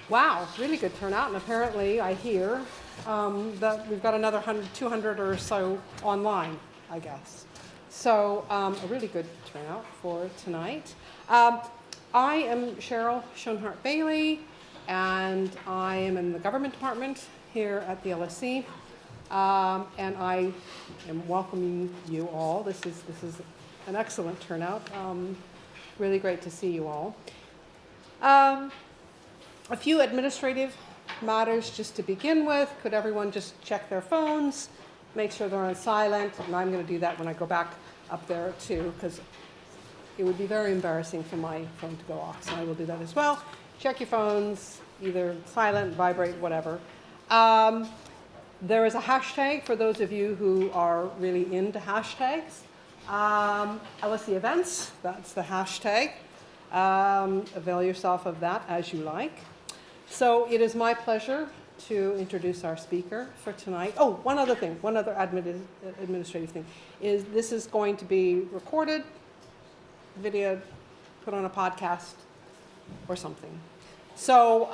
Wow, really good turnout, and apparently I hear that we've got another 200 or so online, I guess. So a really good turnout for tonight. I am Cheryl Schoenhart-Bailey, and I am in the government department here at the LSE, and I am welcoming you all. This is an excellent turnout. Really great to see you all. A few administrative matters just to begin with. Could everyone just check their phones, make sure they're on silent? And I'm going to do that when I go back up there too, because it would be very embarrassing for my phone to go off. So I will do that as well. Check your phones, either silent, vibrate, whatever. There is a hashtag for those of you who are really into hashtags. LSE Events, that's the hashtag. Avail yourself of that as you like. So it is my pleasure to introduce our speaker for tonight. Oh, one other thing, one other administrative thing, is this is going to be recorded, video, put on a podcast or something. So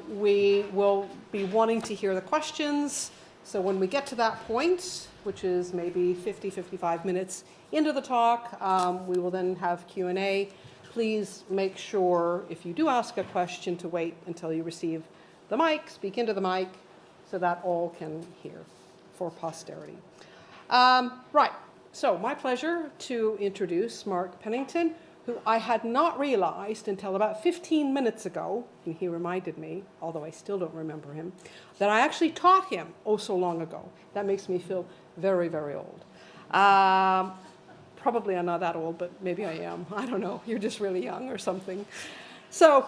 we will be wanting to hear the questions. So when we get to that point, which is maybe 50, 55 minutes into the talk, we will then have Q&A. Please make sure, if you do ask a question, to wait until you receive the mic, speak into the mic, so that all can hear for posterity. Right, so my pleasure to introduce Mark Pennington, who I had not realized until about 15 minutes ago, and he reminded me, although I still don't remember him, that I actually taught him oh so long ago. That makes me feel very, very old. Probably I'm not that old, but maybe I am. I don't know. You're just really young or something. So,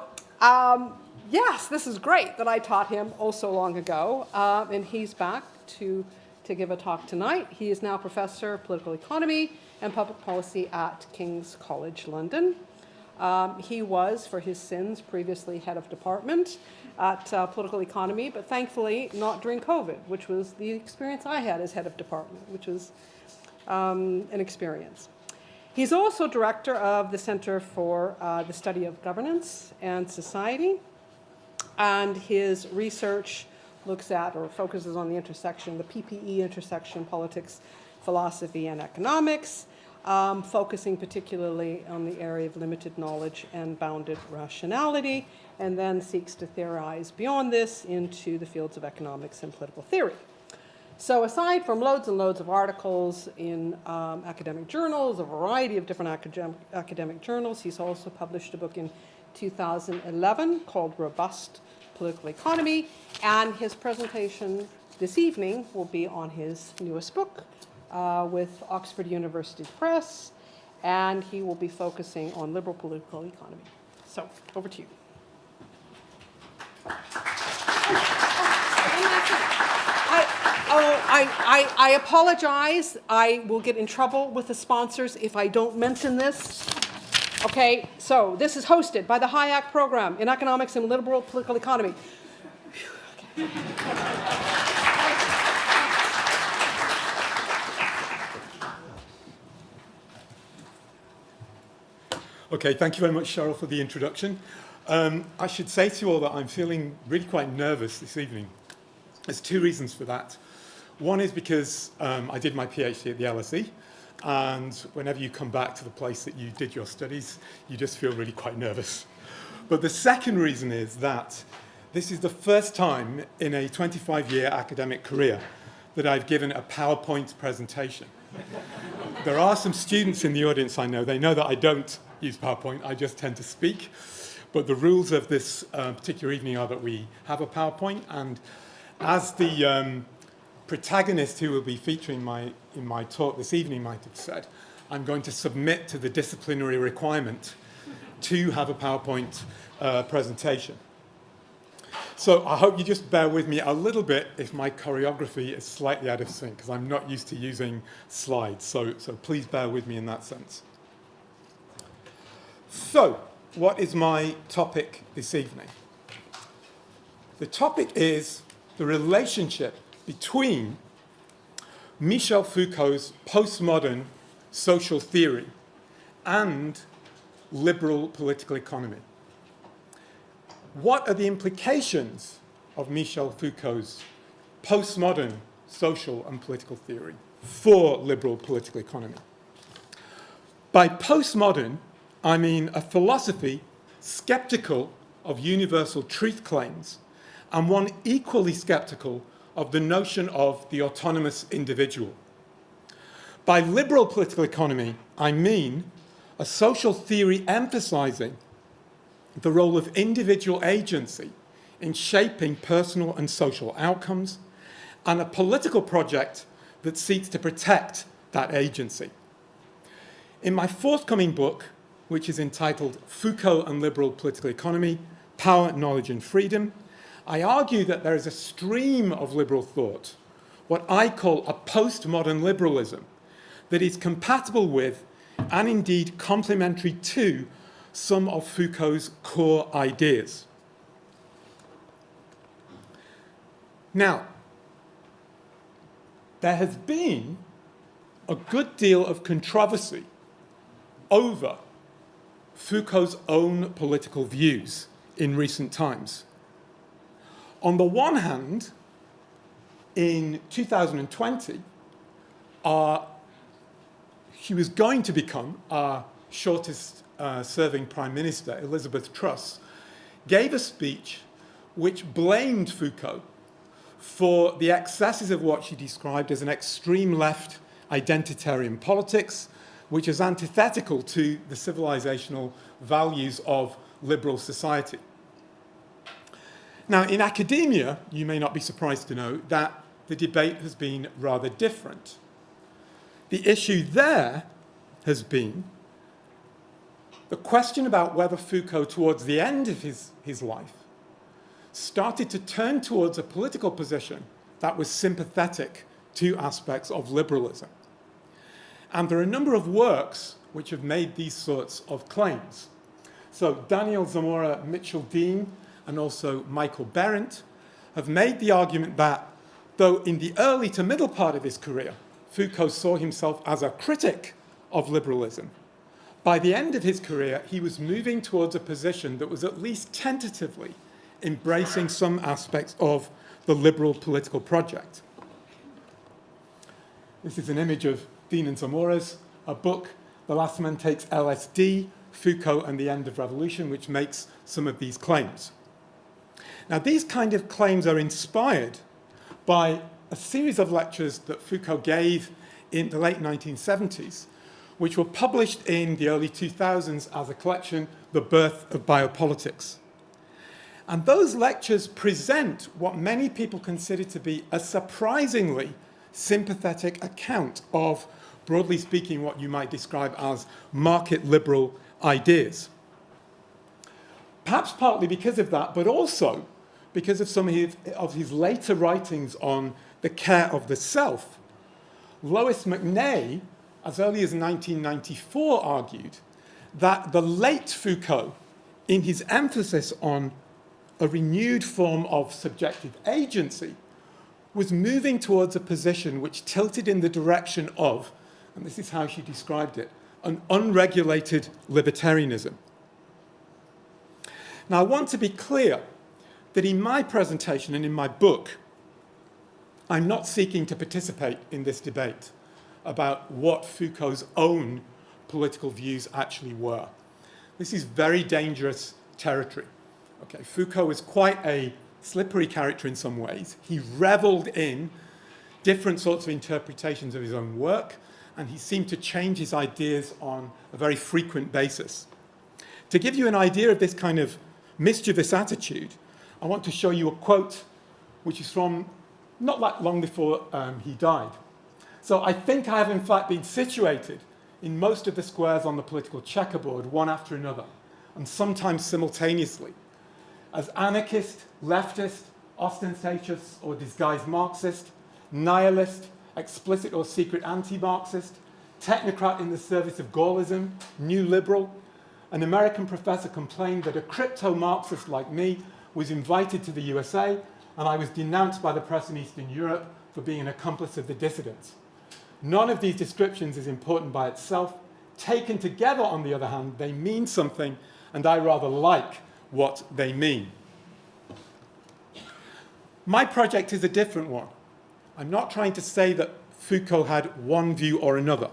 yes, this is great that I taught him oh so long ago, and he's back to give a talk tonight. He is now Professor of Political Economy and Public Policy at King's College London. He was, for his sins, previously head of department at Political Economy, but thankfully not during COVID, which was the experience I had as head of department, which was an experience. He's also director of the Center for the Study of Governance and Society, and his research looks at or focuses on the intersection, the PPE intersection, politics, philosophy, and economics, focusing particularly on the area of limited knowledge and bounded rationality, and then seeks to theorize beyond this into the fields of economics and political theory. So aside from loads and loads of articles in academic journals, a variety of different academic journals, he's also published a book in 2011 called Robust Political Economy, and his presentation this evening will be on his newest book with Oxford University Press, and he will be focusing on liberal political economy. So, over to you. I apologize. I will get in trouble with the sponsors if I don't mention this. Okay, so this is hosted by the HIAC program in economics and liberal political economy. Okay. Okay, thank you very much, Cheryl, for the introduction. I should say to you all that I'm feeling really quite nervous this evening. There's two reasons for that. One is because I did my PhD at the LSE, and whenever you come back to the place that you did your studies, you just feel really quite nervous. But the second reason is that this is the first time in a 25-year academic career that I've given a PowerPoint presentation. There are some students in the audience I know. They know that I don't use PowerPoint. I just tend to speak. But the rules of this particular evening are that we have a PowerPoint, and as the protagonist who will be featuring in my talk this evening might have said, I'm going to submit to the disciplinary requirement to have a PowerPoint presentation. So I hope you just bear with me a little bit if my choreography is slightly out of sync, because I'm not used to using slides. So please bear with me in that sense. So what is my topic this evening? The topic is the relationship between Michel Foucault's postmodern social theory and liberal political economy. what are the implications of Michel Foucault's postmodern social and political theory for liberal political economy? By postmodern, I mean a philosophy skeptical of universal truth claims and one equally skeptical of the notion of the autonomous individual. By liberal political economy, I mean a social theory emphasizing the role of individual agency in shaping personal and social outcomes, and a political project that seeks to protect that agency. In my forthcoming book, which is entitled Foucault and Liberal Political Economy, Power, Knowledge and Freedom, I argue that there is a stream of liberal thought, what I call a postmodern liberalism, that is compatible with and indeed complementary to some of Foucault's core ideas. Now, there has been a good deal of controversy over Foucault's own political views in recent times. On the one hand, in 2020, he was going to become our shortest serving Prime Minister, Elizabeth Truss, gave a speech which blamed Foucault for the excesses of what she described as an extreme left identitarian politics, which is antithetical to the civilizational values of liberal society. Now, in academia, you may not be surprised to know that the debate has been rather different. The issue there has been the question about whether Foucault, towards the end of his life, started to turn towards a political position that was sympathetic to aspects of liberalism. And there are a number of works which have made these sorts of claims. So Daniel Zamora Mitchell-Dean and also Michael Berendt have made the argument that, though in the early to middle part of his career, Foucault saw himself as a critic of liberalism, by the end of his career, he was moving towards a position that was at least tentatively embracing some aspects of the liberal political project. This is an image of Dean and Zamora's, a book, The Last Man Takes LSD, Foucault and the End of Revolution, which makes some of these claims. Now, these kind of claims are inspired by a series of lectures that Foucault gave in the late 1970s, which were published in the early 2000s as a collection, The Birth of Biopolitics. And those lectures present what many people consider to be a surprisingly sympathetic account of, broadly speaking, what you might describe as market liberal ideas. Perhaps partly because of that, but also because of some of his later writings on the care of the self. Lois McNay, as early as 1994, argued that the late Foucault, in his emphasis on a renewed form of subjective agency, was moving towards a position which tilted in the direction of, and this is how she described it, an unregulated libertarianism. Now, I want to be clear that in my presentation and in my book, I'm not seeking to participate in this debate about what Foucault's own political views actually were. This is very dangerous territory. Okay, Foucault is quite a slippery character in some ways. He reveled in different sorts of interpretations of his own work, and he seemed to change his ideas on a very frequent basis. To give you an idea of this kind of mischievous attitude, I want to show you a quote which is from not that long before he died. So I think I have in fact been situated in most of the squares on the political checkerboard, one after another, and sometimes simultaneously, as anarchist, leftist, ostentatious or disguised Marxist, nihilist, explicit or secret anti-Marxist, technocrat in the service of Gaullism, new liberal. An American professor complained that a crypto-Marxist like me was invited to the USA, and I was denounced by the press in Eastern Europe for being an accomplice of the dissidents. None of these descriptions is important by itself. Taken together, on the other hand, they mean something, and I rather like what they mean. My project is a different one. I'm not trying to say that Foucault had one view or another.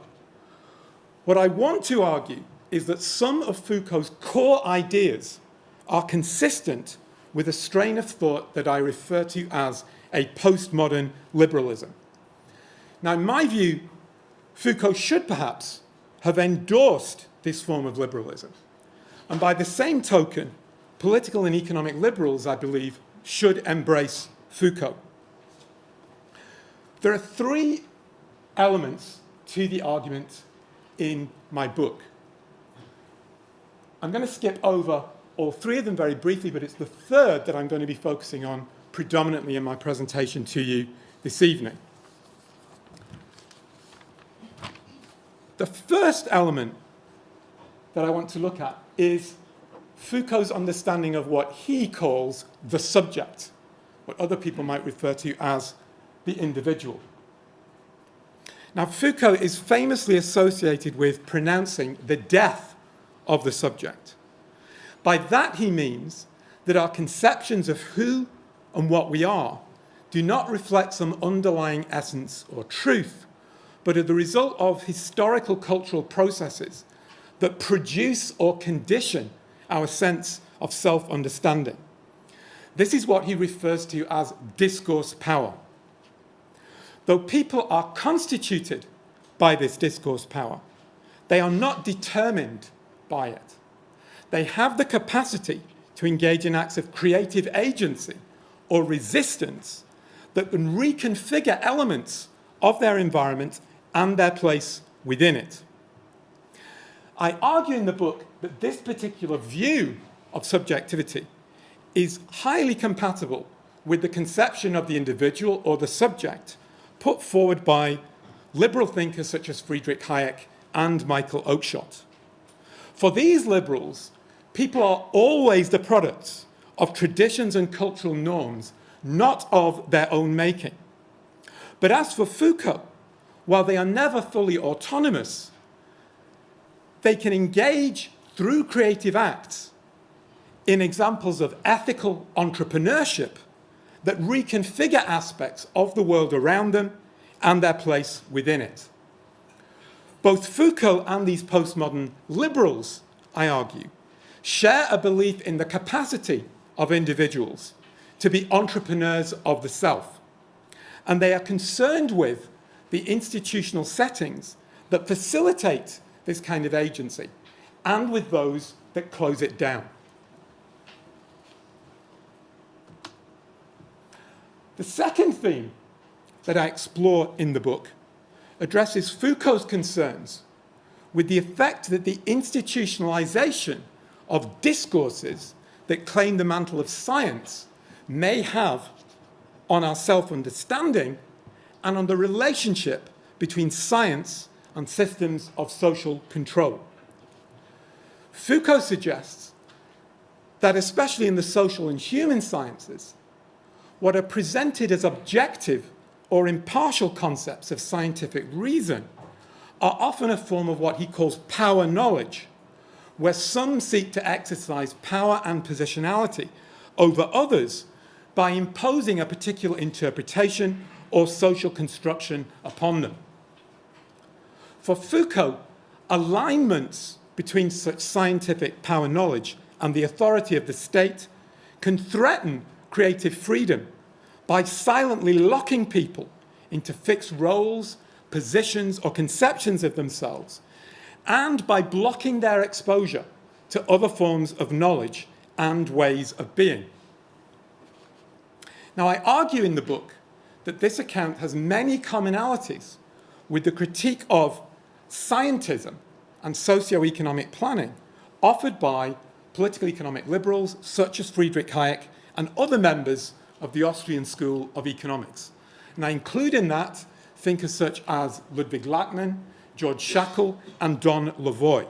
What I want to argue is that some of Foucault's core ideas are consistent with a strain of thought that I refer to as a postmodern liberalism. Now, in my view, Foucault should perhaps have endorsed this form of liberalism. And by the same token, political and economic liberals, I believe, should embrace Foucault. There are three elements to the argument in my book. I'm going to skip over all three of them very briefly, but it's the third that I'm going to be focusing on predominantly in my presentation to you this evening. The first element that I want to look at is Foucault's understanding of what he calls the subject, what other people might refer to as the individual. Now, Foucault is famously associated with pronouncing the death of the subject. By that he means that our conceptions of who and what we are do not reflect some underlying essence or truth, but are the result of historical cultural processes that produce or condition our sense of self-understanding. This is what he refers to as discourse power. Though people are constituted by this discourse power, they are not determined by it. They have the capacity to engage in acts of creative agency or resistance that can reconfigure elements of their environment and their place within it. I argue in the book that this particular view of subjectivity is highly compatible with the conception of the individual or the subject put forward by liberal thinkers such as Friedrich Hayek and Michael Oakeshott. For these liberals, people are always the products of traditions and cultural norms, not of their own making. But as for Foucault, while they are never fully autonomous, they can engage through creative acts in examples of ethical entrepreneurship that reconfigure aspects of the world around them and their place within it. Both Foucault and these postmodern liberals, I argue, share a belief in the capacity of individuals to be entrepreneurs of the self, and they are concerned with the institutional settings that facilitate this kind of agency, and with those that close it down. The second theme that I explore in the book addresses Foucault's concerns with the effect that the institutionalization of discourses that claim the mantle of science may have on our self-understanding and on the relationship between science and systems of social control. Foucault suggests that, especially in the social and human sciences, what are presented as objective or impartial concepts of scientific reason are often a form of what he calls power knowledge, where some seek to exercise power and positionality over others by imposing a particular interpretation or social construction upon them. For Foucault, alignments between such scientific power knowledge and the authority of the state can threaten creative freedom by silently locking people into fixed roles, positions, or conceptions of themselves, and by blocking their exposure to other forms of knowledge and ways of being. Now, I argue in the book that this account has many commonalities with the critique of scientism and socio-economic planning offered by political economic liberals such as Friedrich Hayek and other members of the Austrian School of Economics. And I include in that thinkers such as Ludwig Lachmann, George Shackle, and Don Lavoie.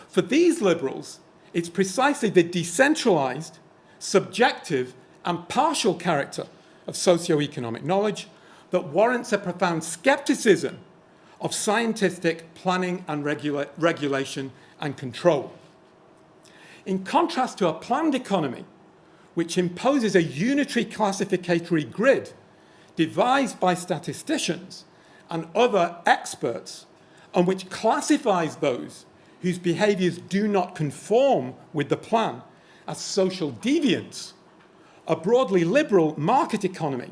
For these liberals, it's precisely the decentralized, subjective, and partial character of socio-economic knowledge that warrants a profound skepticism of scientific planning and regulation and control. In contrast to a planned economy, which imposes a unitary classificatory grid devised by statisticians and other experts, and which classifies those whose behaviours do not conform with the plan as social deviants, a broadly liberal market economy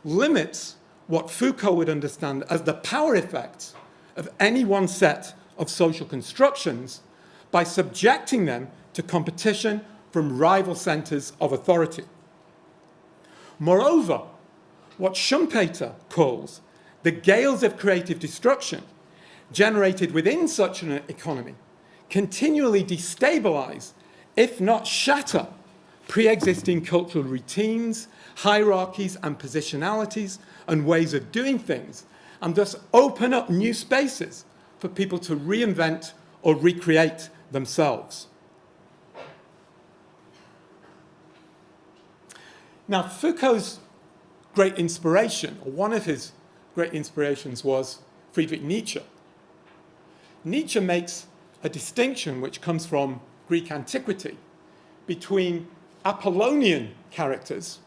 limits what Foucault would understand as the power effects of any one set of social constructions by subjecting them to competition from rival centres of authority. Moreover, what Schumpeter calls the gales of creative destruction generated within such an economy continually destabilise, if not shatter, pre-existing cultural routines, hierarchies and positionalities and ways of doing things, and thus open up new spaces for people to reinvent or recreate themselves. Now, Foucault's great inspiration, or one of his great inspirations, was Friedrich Nietzsche. Nietzsche makes a distinction which comes from Greek antiquity between Apollonian characters,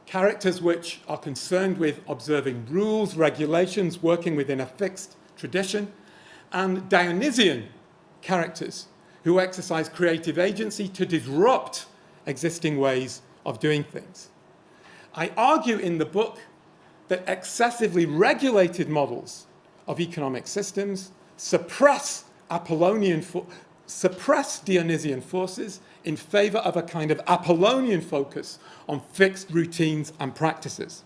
characters which are concerned with observing rules, regulations, working within a fixed tradition, and Dionysian characters who exercise creative agency to disrupt existing ways of doing things. I argue in the book that excessively regulated models of economic systems suppress Dionysian forces in favour of a kind of Apollonian focus on fixed routines and practices.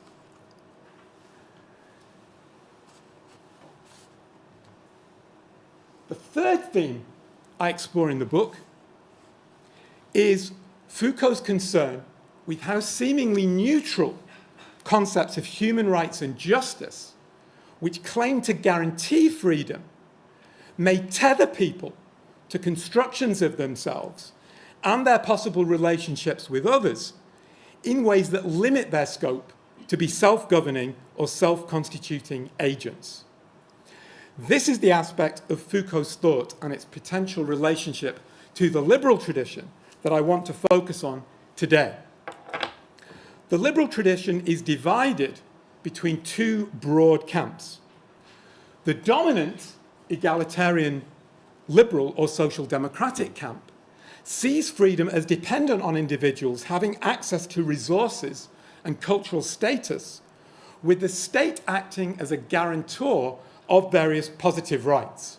The third theme I explore in the book is Foucault's concern with how seemingly neutral concepts of human rights and justice, which claim to guarantee freedom, may tether people to constructions of themselves and their possible relationships with others in ways that limit their scope to be self-governing or self-constituting agents. This is the aspect of Foucault's thought and its potential relationship to the liberal tradition that I want to focus on today. The liberal tradition is divided between two broad camps. The dominant egalitarian liberal or social democratic camp sees freedom as dependent on individuals having access to resources and cultural status, with the state acting as a guarantor of various positive rights.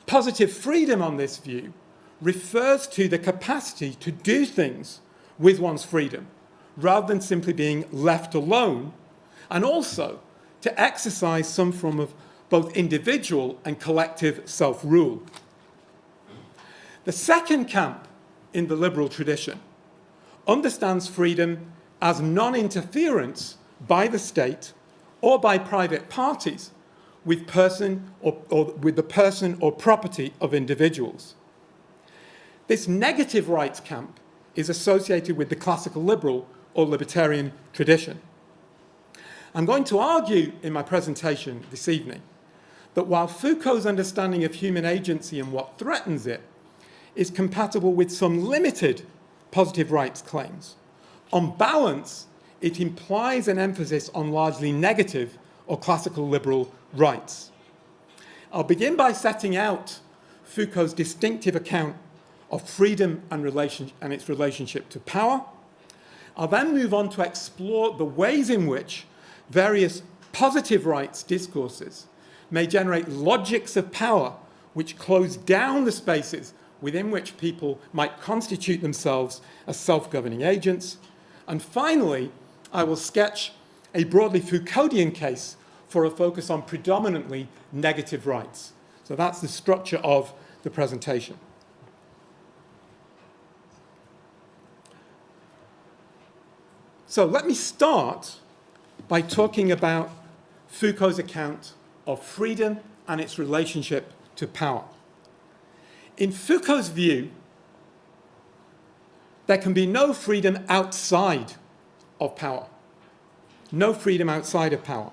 Positive freedom on this view refers to the capacity to do things with one's freedom, rather than simply being left alone, and also to exercise some form of both individual and collective self-rule. The second camp in the liberal tradition understands freedom as non-interference by the state or by private parties with with the person or property of individuals. This negative rights camp is associated with the classical liberal or libertarian tradition. I'm going to argue in my presentation this evening that while Foucault's understanding of human agency and what threatens it is compatible with some limited positive rights claims, on balance, it implies an emphasis on largely negative or classical liberal rights. I'll begin by setting out Foucault's distinctive account of freedom and its relationship to power. I'll then move on to explore the ways in which various positive rights discourses may generate logics of power which close down the spaces within which people might constitute themselves as self-governing agents. And finally, I will sketch a broadly Foucauldian case for a focus on predominantly negative rights. So that's the structure of the presentation. So let me start by talking about Foucault's account of freedom and its relationship to power. In Foucault's view, there can be no freedom outside of power. No freedom outside of power.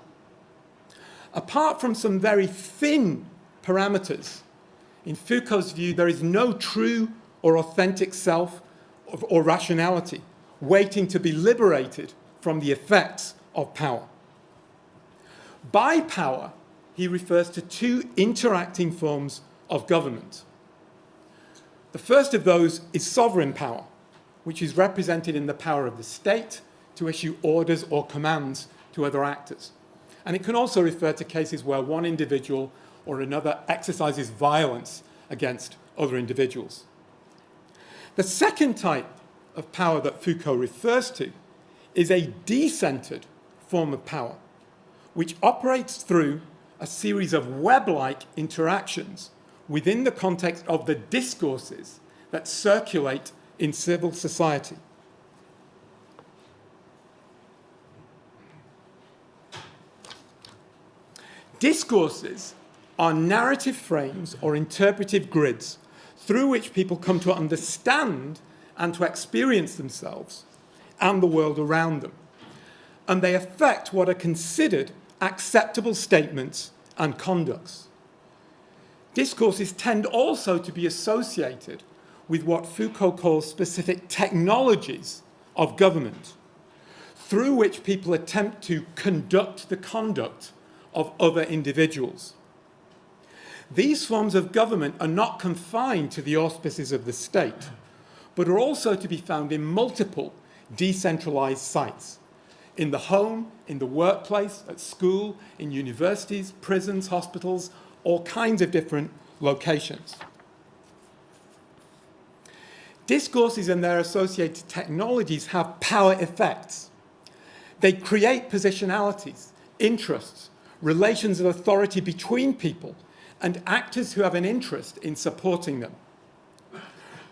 Apart from some very thin parameters, in Foucault's view, there is no true or authentic self or rationality, waiting to be liberated from the effects of power. By power, he refers to two interacting forms of government. The first of those is sovereign power, which is represented in the power of the state to issue orders or commands to other actors. And it can also refer to cases where one individual or another exercises violence against other individuals. The second type of power that Foucault refers to is a decentered form of power, which operates through a series of web-like interactions within the context of the discourses that circulate in civil society. Discourses are narrative frames or interpretive grids through which people come to understand and to experience themselves and the world around them. And they affect what are considered acceptable statements and conducts. Discourses tend also to be associated with what Foucault calls specific technologies of government, through which people attempt to conduct the conduct of other individuals. These forms of government are not confined to the auspices of the state, but are also to be found in multiple decentralized sites: in the home, in the workplace, at school, in universities, prisons, hospitals, all kinds of different locations. Discourses and their associated technologies have power effects. They create positionalities, interests, relations of authority between people, and actors who have an interest in supporting them.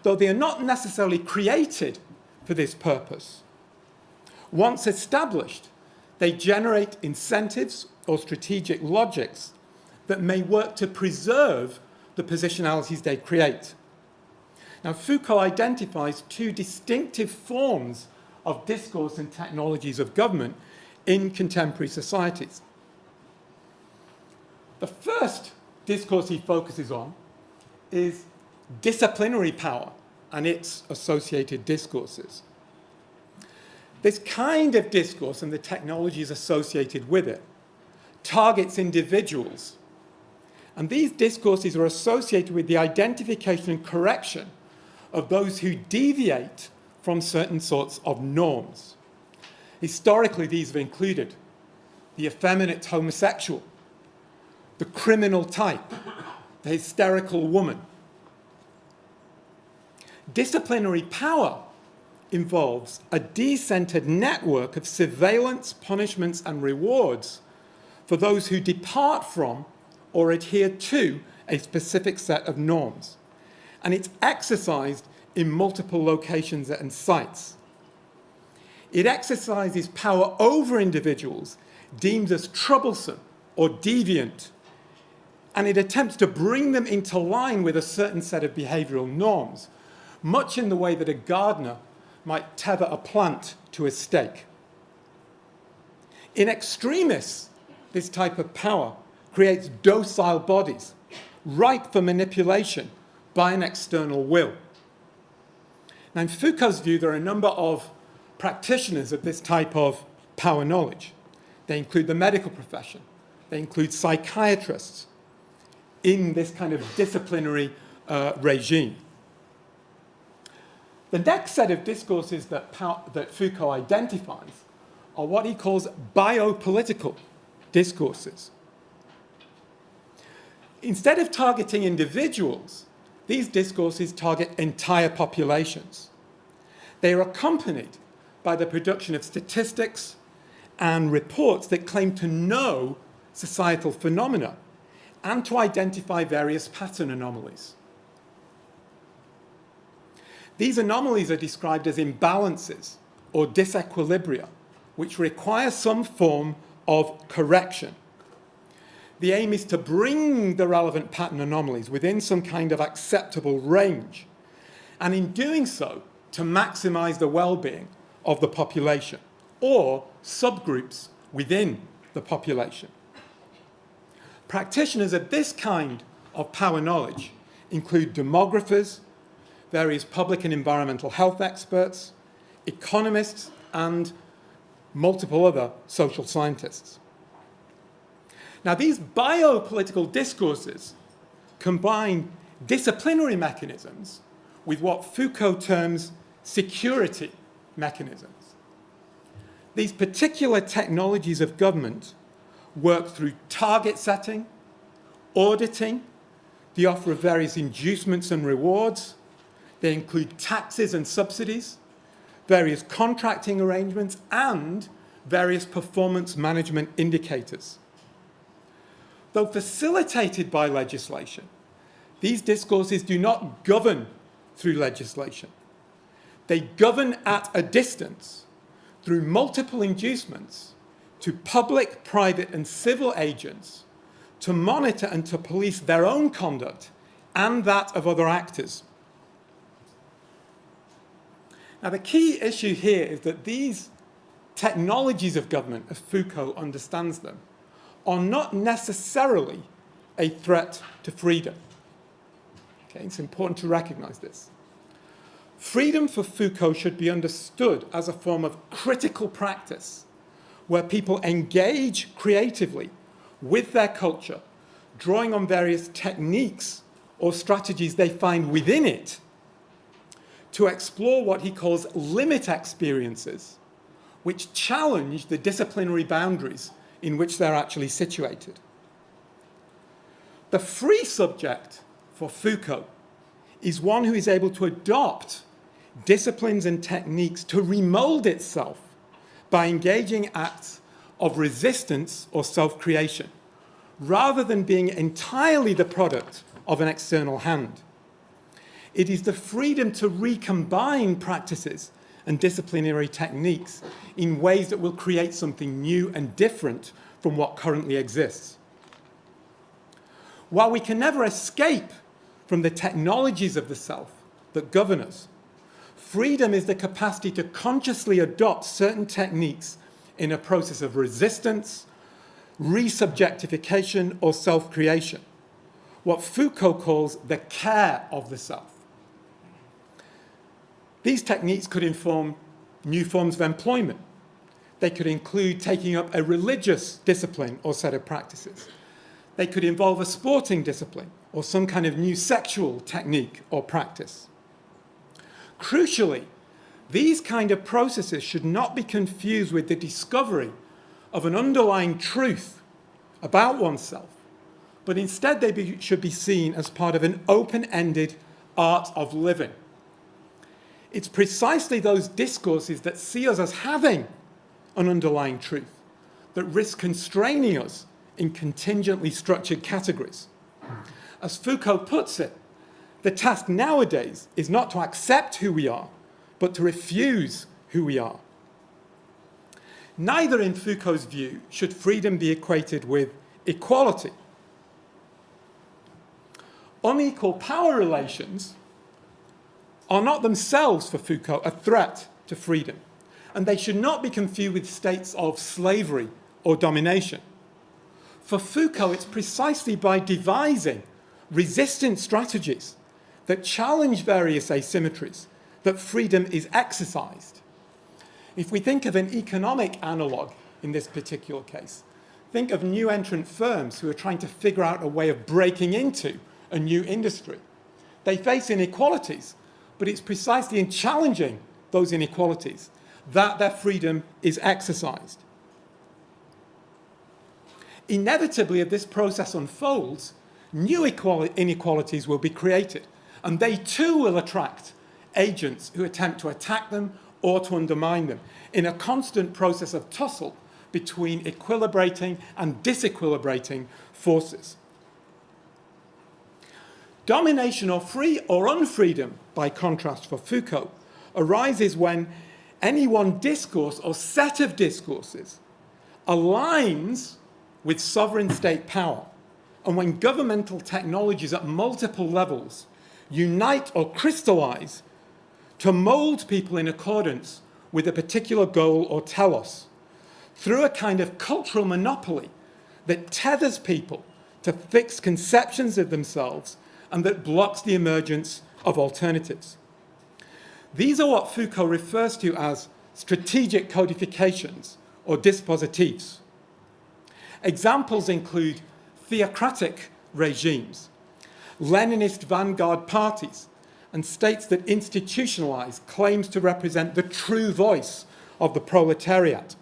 Though they are not necessarily created for this purpose, once established, they generate incentives or strategic logics that may work to preserve the positionalities they create. Now, Foucault identifies two distinctive forms of discourse and technologies of government in contemporary societies. The first discourse he focuses on is disciplinary power and its associated discourses. This kind of discourse and the technologies associated with it targets individuals. And these discourses are associated with the identification and correction of those who deviate from certain sorts of norms. Historically, these have included the effeminate homosexual, the criminal type, the hysterical woman. Disciplinary power involves a decentered network of surveillance, punishments, and rewards for those who depart from or adhere to a specific set of norms. And it's exercised in multiple locations and sites. It exercises power over individuals deemed as troublesome or deviant, and it attempts to bring them into line with a certain set of behavioral norms, much in the way that a gardener might tether a plant to a stake. In extremis, this type of power creates docile bodies, ripe for manipulation by an external will. Now, in Foucault's view, there are a number of practitioners of this type of power knowledge. They include the medical profession. They include psychiatrists in this kind of disciplinary regime. The next set of discourses that Foucault identifies are what he calls biopolitical discourses. Instead of targeting individuals, these discourses target entire populations. They are accompanied by the production of statistics and reports that claim to know societal phenomena and to identify various pattern anomalies. These anomalies are described as imbalances or disequilibria, which require some form of correction. The aim is to bring the relevant pattern anomalies within some kind of acceptable range, and in doing so, to maximize the well-being of the population or subgroups within the population. Practitioners of this kind of power knowledge include demographers, various public and environmental health experts, economists, and multiple other social scientists. Now, these biopolitical discourses combine disciplinary mechanisms with what Foucault terms security mechanisms. These particular technologies of government work through target setting, auditing, the offer of various inducements and rewards. They include taxes and subsidies, various contracting arrangements, and various performance management indicators. Though facilitated by legislation, these discourses do not govern through legislation. They govern at a distance through multiple inducements to public, private, and civil agents to monitor and to police their own conduct and that of other actors. Now, the key issue here is that these technologies of government, as Foucault understands them, are not necessarily a threat to freedom. Okay, it's important to recognize this. Freedom for Foucault should be understood as a form of critical practice where people engage creatively with their culture, drawing on various techniques or strategies they find within it to explore what he calls limit experiences, which challenge the disciplinary boundaries in which they're actually situated. The free subject for Foucault is one who is able to adopt disciplines and techniques to remold itself by engaging acts of resistance or self-creation, rather than being entirely the product of an external hand. It is the freedom to recombine practices and disciplinary techniques in ways that will create something new and different from what currently exists. While we can never escape from the technologies of the self that govern us, freedom is the capacity to consciously adopt certain techniques in a process of resistance, resubjectification, or self-creation, what Foucault calls the care of the self. These techniques could inform new forms of employment. They could include taking up a religious discipline or set of practices. They could involve a sporting discipline or some kind of new sexual technique or practice. Crucially, these kind of processes should not be confused with the discovery of an underlying truth about oneself, but instead they should be seen as part of an open-ended art of living. It's precisely those discourses that see us as having an underlying truth that risk constraining us in contingently structured categories. As Foucault puts it, the task nowadays is not to accept who we are, but to refuse who we are. Neither, in Foucault's view, should freedom be equated with equality. Unequal power relations are not themselves, for Foucault, a threat to freedom, and they should not be confused with states of slavery or domination. For Foucault, it's precisely by devising resistant strategies that challenge various asymmetries that freedom is exercised. If we think of an economic analogue in this particular case, think of new entrant firms who are trying to figure out a way of breaking into a new industry. They face inequalities, but it's precisely in challenging those inequalities that their freedom is exercised. Inevitably, as this process unfolds, new inequalities will be created, and they too will attract agents who attempt to attack them or to undermine them in a constant process of tussle between equilibrating and disequilibrating forces. Domination or free or unfreedom, by contrast for Foucault, arises when any one discourse or set of discourses aligns with sovereign state power, and when governmental technologies at multiple levels unite or crystallize to mold people in accordance with a particular goal or telos, through a kind of cultural monopoly that tethers people to fixed conceptions of themselves and that blocks the emergence of alternatives. These are what Foucault refers to as strategic codifications or dispositifs. Examples include theocratic regimes, Leninist vanguard parties, and states that institutionalize claims to represent the true voice of the proletariat,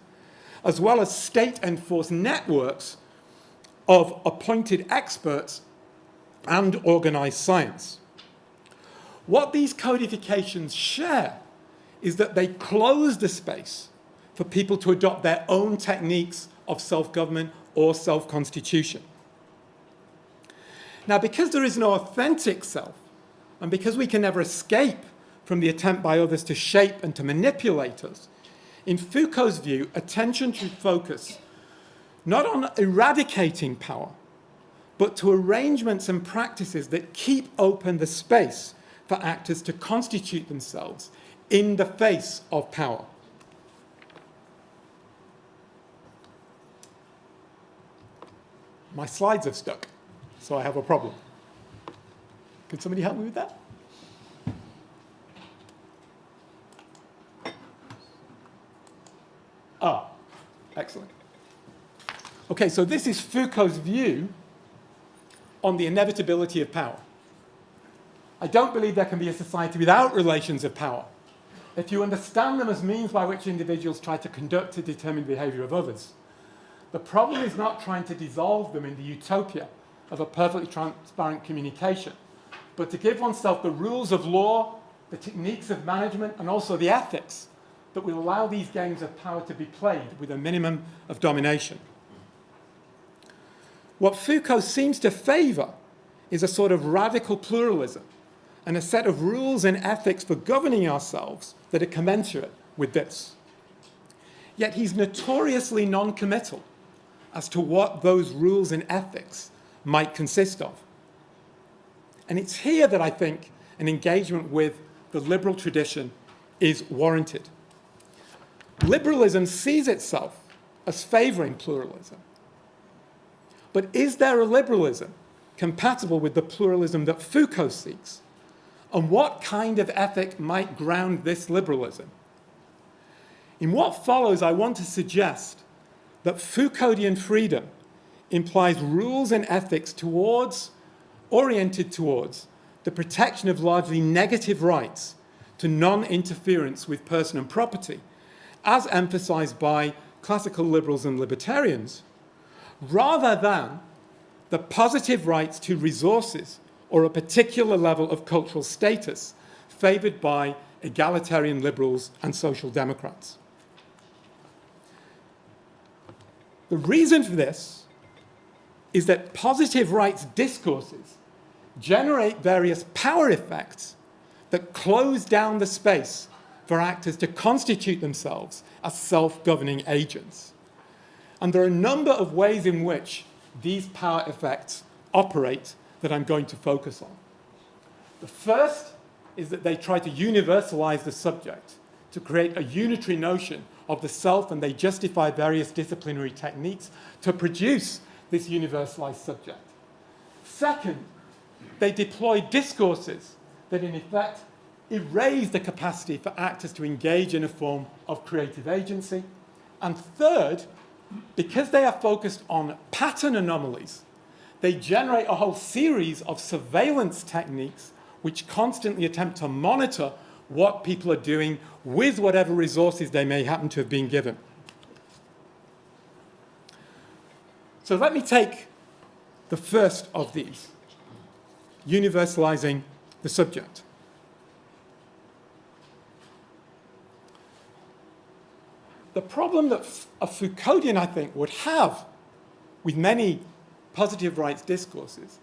as well as state-enforced networks of appointed experts and organized science. What these codifications share is that they close the space for people to adopt their own techniques of self-government or self-constitution. Now, because there is no authentic self, and because we can never escape from the attempt by others to shape and to manipulate us, in Foucault's view, attention should focus not on eradicating power, but to arrangements and practices that keep open the space for actors to constitute themselves in the face of power. My slides have stuck, so I have a problem. Could somebody help me with that? Ah, excellent. Okay, so this is Foucault's view on the inevitability of power. I don't believe there can be a society without relations of power. If you understand them as means by which individuals try to conduct a determined behavior of others, the problem is not trying to dissolve them in the utopia of a perfectly transparent communication, but to give oneself the rules of law, the techniques of management, and also the ethics that will allow these games of power to be played with a minimum of domination. What Foucault seems to favour is a sort of radical pluralism and a set of rules and ethics for governing ourselves that are commensurate with this. Yet he's notoriously non-committal as to what those rules and ethics might consist of. And it's here that I think an engagement with the liberal tradition is warranted. Liberalism sees itself as favouring pluralism. But is there a liberalism compatible with the pluralism that Foucault seeks? And what kind of ethic might ground this liberalism? In what follows, I want to suggest that Foucauldian freedom implies rules and ethics oriented towards the protection of largely negative rights to non-interference with person and property, as emphasized by classical liberals and libertarians, rather than the positive rights to resources or a particular level of cultural status favoured by egalitarian liberals and social democrats. The reason for this is that positive rights discourses generate various power effects that close down the space for actors to constitute themselves as self-governing agents. And there are a number of ways in which these power effects operate that I'm going to focus on. The first is that they try to universalize the subject, to create a unitary notion of the self, and they justify various disciplinary techniques to produce this universalized subject. Second, they deploy discourses that in effect erase the capacity for actors to engage in a form of creative agency. And third, because they are focused on pattern anomalies, they generate a whole series of surveillance techniques which constantly attempt to monitor what people are doing with whatever resources they may happen to have been given. So let me take the first of these, universalizing the subject. The problem that a Foucauldian, I think, would have with many positive rights discourses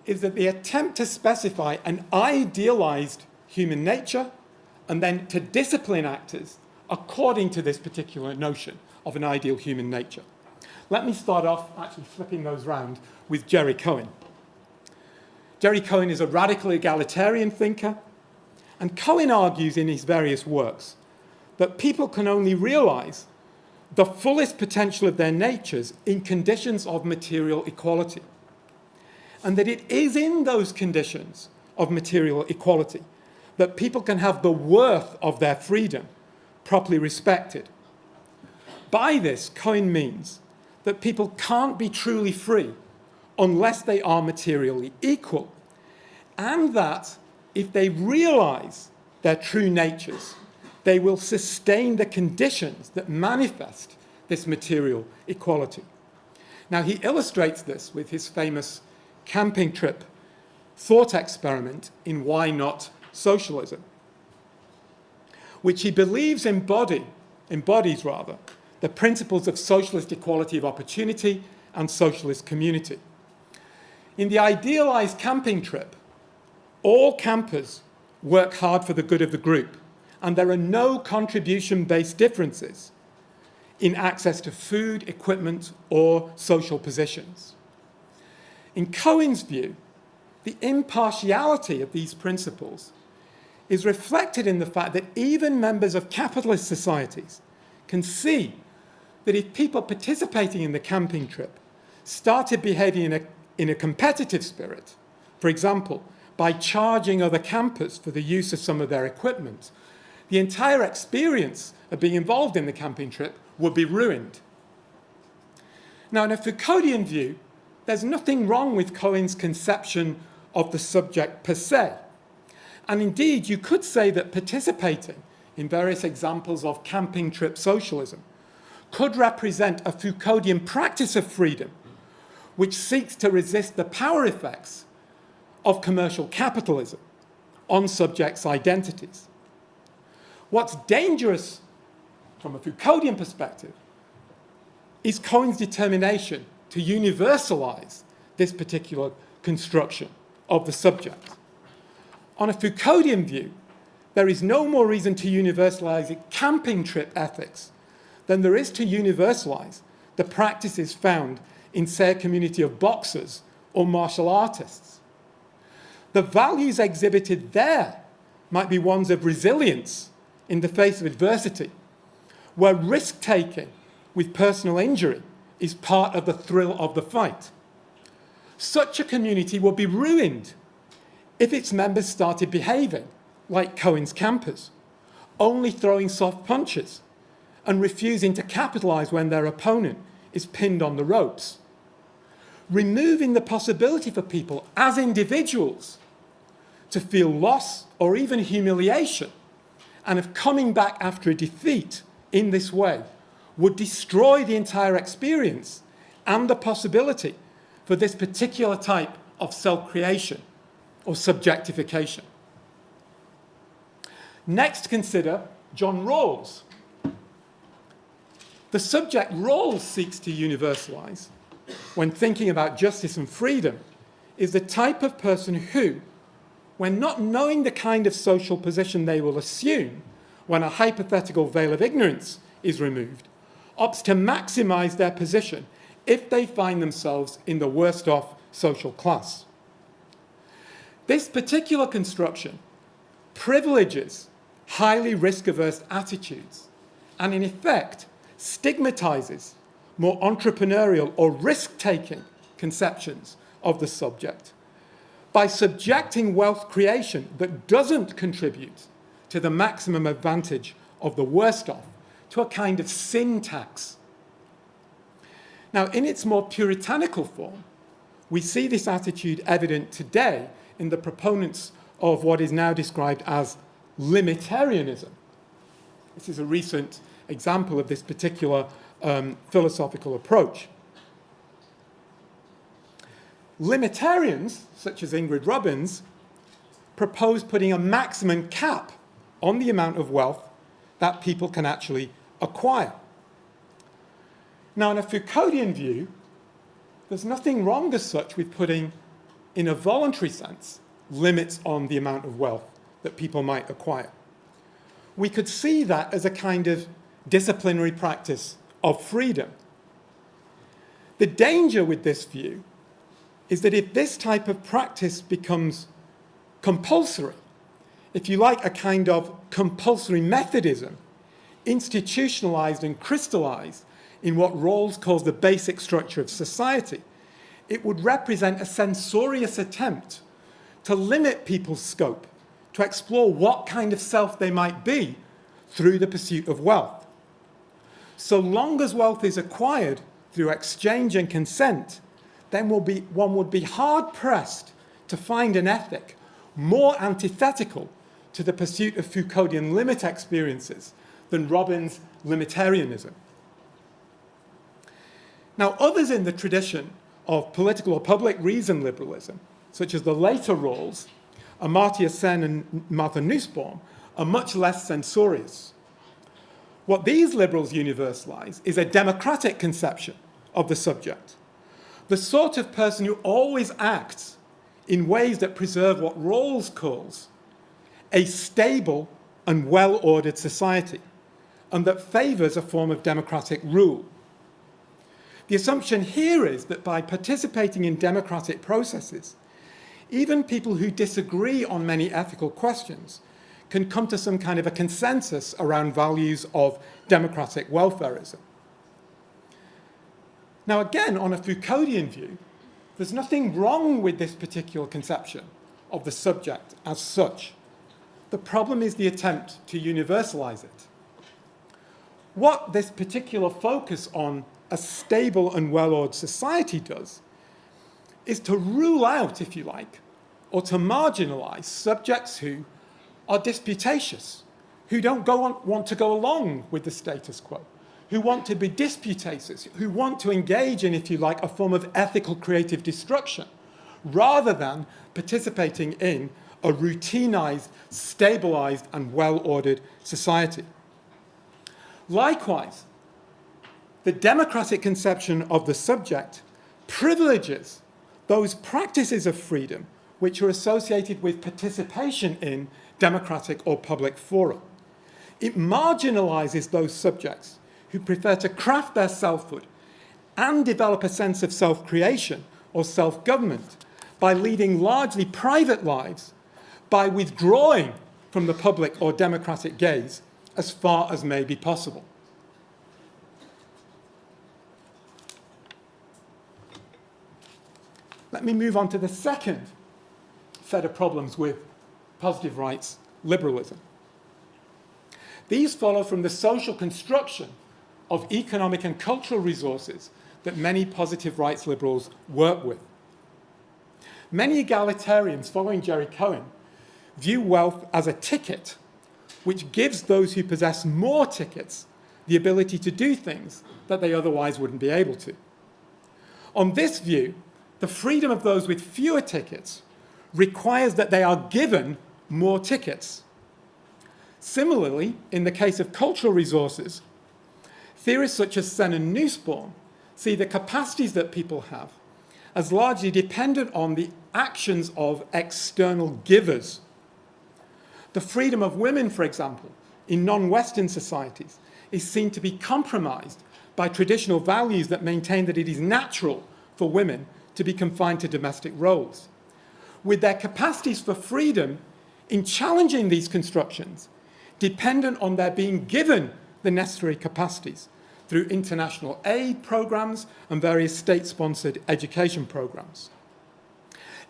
is that they attempt to specify an idealized human nature and then to discipline actors according to this particular notion of an ideal human nature. Let me start off actually flipping those round with Jerry Cohen. Jerry Cohen is a radical egalitarian thinker, and Cohen argues in his various works that people can only realize the fullest potential of their natures in conditions of material equality, and that it is in those conditions of material equality that people can have the worth of their freedom properly respected. By this, Cohen means that people can't be truly free unless they are materially equal, and that if they realise their true natures, they will sustain the conditions that manifest this material equality. Now, he illustrates this with his famous camping trip thought experiment in Why Not Socialism, which he believes embodies the principles of socialist equality of opportunity and socialist community. In the idealised camping trip, all campers work hard for the good of the group, and there are no contribution-based differences in access to food, equipment, or social positions. In Cohen's view, the impartiality of these principles is reflected in the fact that even members of capitalist societies can see that if people participating in the camping trip started behaving in a competitive spirit, for example, by charging other campers for the use of some of their equipment, the entire experience of being involved in the camping trip would be ruined. Now, in a Foucauldian view, there's nothing wrong with Cohen's conception of the subject per se. And indeed, you could say that participating in various examples of camping trip socialism could represent a Foucauldian practice of freedom, which seeks to resist the power effects of commercial capitalism on subjects' identities. What's dangerous from a Foucauldian perspective is Cohen's determination to universalize this particular construction of the subject. On a Foucauldian view, there is no more reason to universalize camping trip ethics than there is to universalize the practices found in, say, a community of boxers or martial artists. The values exhibited there might be ones of resilience in the face of adversity, where risk-taking with personal injury is part of the thrill of the fight. Such a community would be ruined if its members started behaving like Cohen's campers, only throwing soft punches and refusing to capitalize when their opponent is pinned on the ropes. Removing the possibility for people as individuals to feel loss or even humiliation and of coming back after a defeat in this way would destroy the entire experience and the possibility for this particular type of self-creation or subjectification. Next, consider John Rawls. The subject Rawls seeks to universalize when thinking about justice and freedom is the type of person who, when not knowing the kind of social position they will assume when a hypothetical veil of ignorance is removed, opts to maximize their position if they find themselves in the worst off social class. This particular construction privileges highly risk-averse attitudes and, in effect, stigmatizes more entrepreneurial or risk-taking conceptions of the subject by subjecting wealth creation that doesn't contribute to the maximum advantage of the worst off to a kind of sin tax. Now, in its more puritanical form, we see this attitude evident today in the proponents of what is now described as limitarianism. This is a recent example of this particular philosophical approach. Limitarians, such as Ingrid Robbins, propose putting a maximum cap on the amount of wealth that people can actually acquire. Now, in a Foucauldian view, there's nothing wrong as such with putting, in a voluntary sense, limits on the amount of wealth that people might acquire. We could see that as a kind of disciplinary practice of freedom. The danger with this view is that if this type of practice becomes compulsory, if you like, a kind of compulsory Methodism, institutionalized and crystallized in what Rawls calls the basic structure of society, it would represent a censorious attempt to limit people's scope to explore what kind of self they might be through the pursuit of wealth. So long as wealth is acquired through exchange and consent, then one would be hard-pressed to find an ethic more antithetical to the pursuit of Foucauldian limit experiences than Robin's limitarianism. Now, others in the tradition of political or public reason liberalism, such as the later Rawls, Amartya Sen and Martha Nussbaum, are much less censorious. What these liberals universalize is a democratic conception of the subject, the sort of person who always acts in ways that preserve what Rawls calls a stable and well-ordered society, and that favours a form of democratic rule. The assumption here is that by participating in democratic processes, even people who disagree on many ethical questions can come to some kind of a consensus around values of democratic welfareism. Now, again, on a Foucauldian view, there's nothing wrong with this particular conception of the subject as such. The problem is the attempt to universalize it. What this particular focus on a stable and well-ordered society does is to rule out, if you like, or to marginalize subjects who are disputatious, who don't want to go along with the status quo, who want to be disputatious, who want to engage in, if you like, a form of ethical creative destruction, rather than participating in a routinized, stabilized, and well-ordered society. Likewise, the democratic conception of the subject privileges those practices of freedom which are associated with participation in democratic or public fora. It marginalizes those subjects who prefer to craft their selfhood and develop a sense of self-creation or self-government by leading largely private lives, by withdrawing from the public or democratic gaze as far as may be possible. Let me move on to the second set of problems with positive rights liberalism. These follow from the social construction of economic and cultural resources that many positive rights liberals work with. Many egalitarians, following Jerry Cohen, view wealth as a ticket which gives those who possess more tickets the ability to do things that they otherwise wouldn't be able to. On this view, the freedom of those with fewer tickets requires that they are given more tickets. Similarly, in the case of cultural resources, theorists such as Sen and Nussbaum see the capacities that people have as largely dependent on the actions of external givers. The freedom of women, for example, in non-Western societies is seen to be compromised by traditional values that maintain that it is natural for women to be confined to domestic roles. With their capacities for freedom in challenging these constructions dependent on their being given the necessary capacities through international aid programs and various state-sponsored education programs.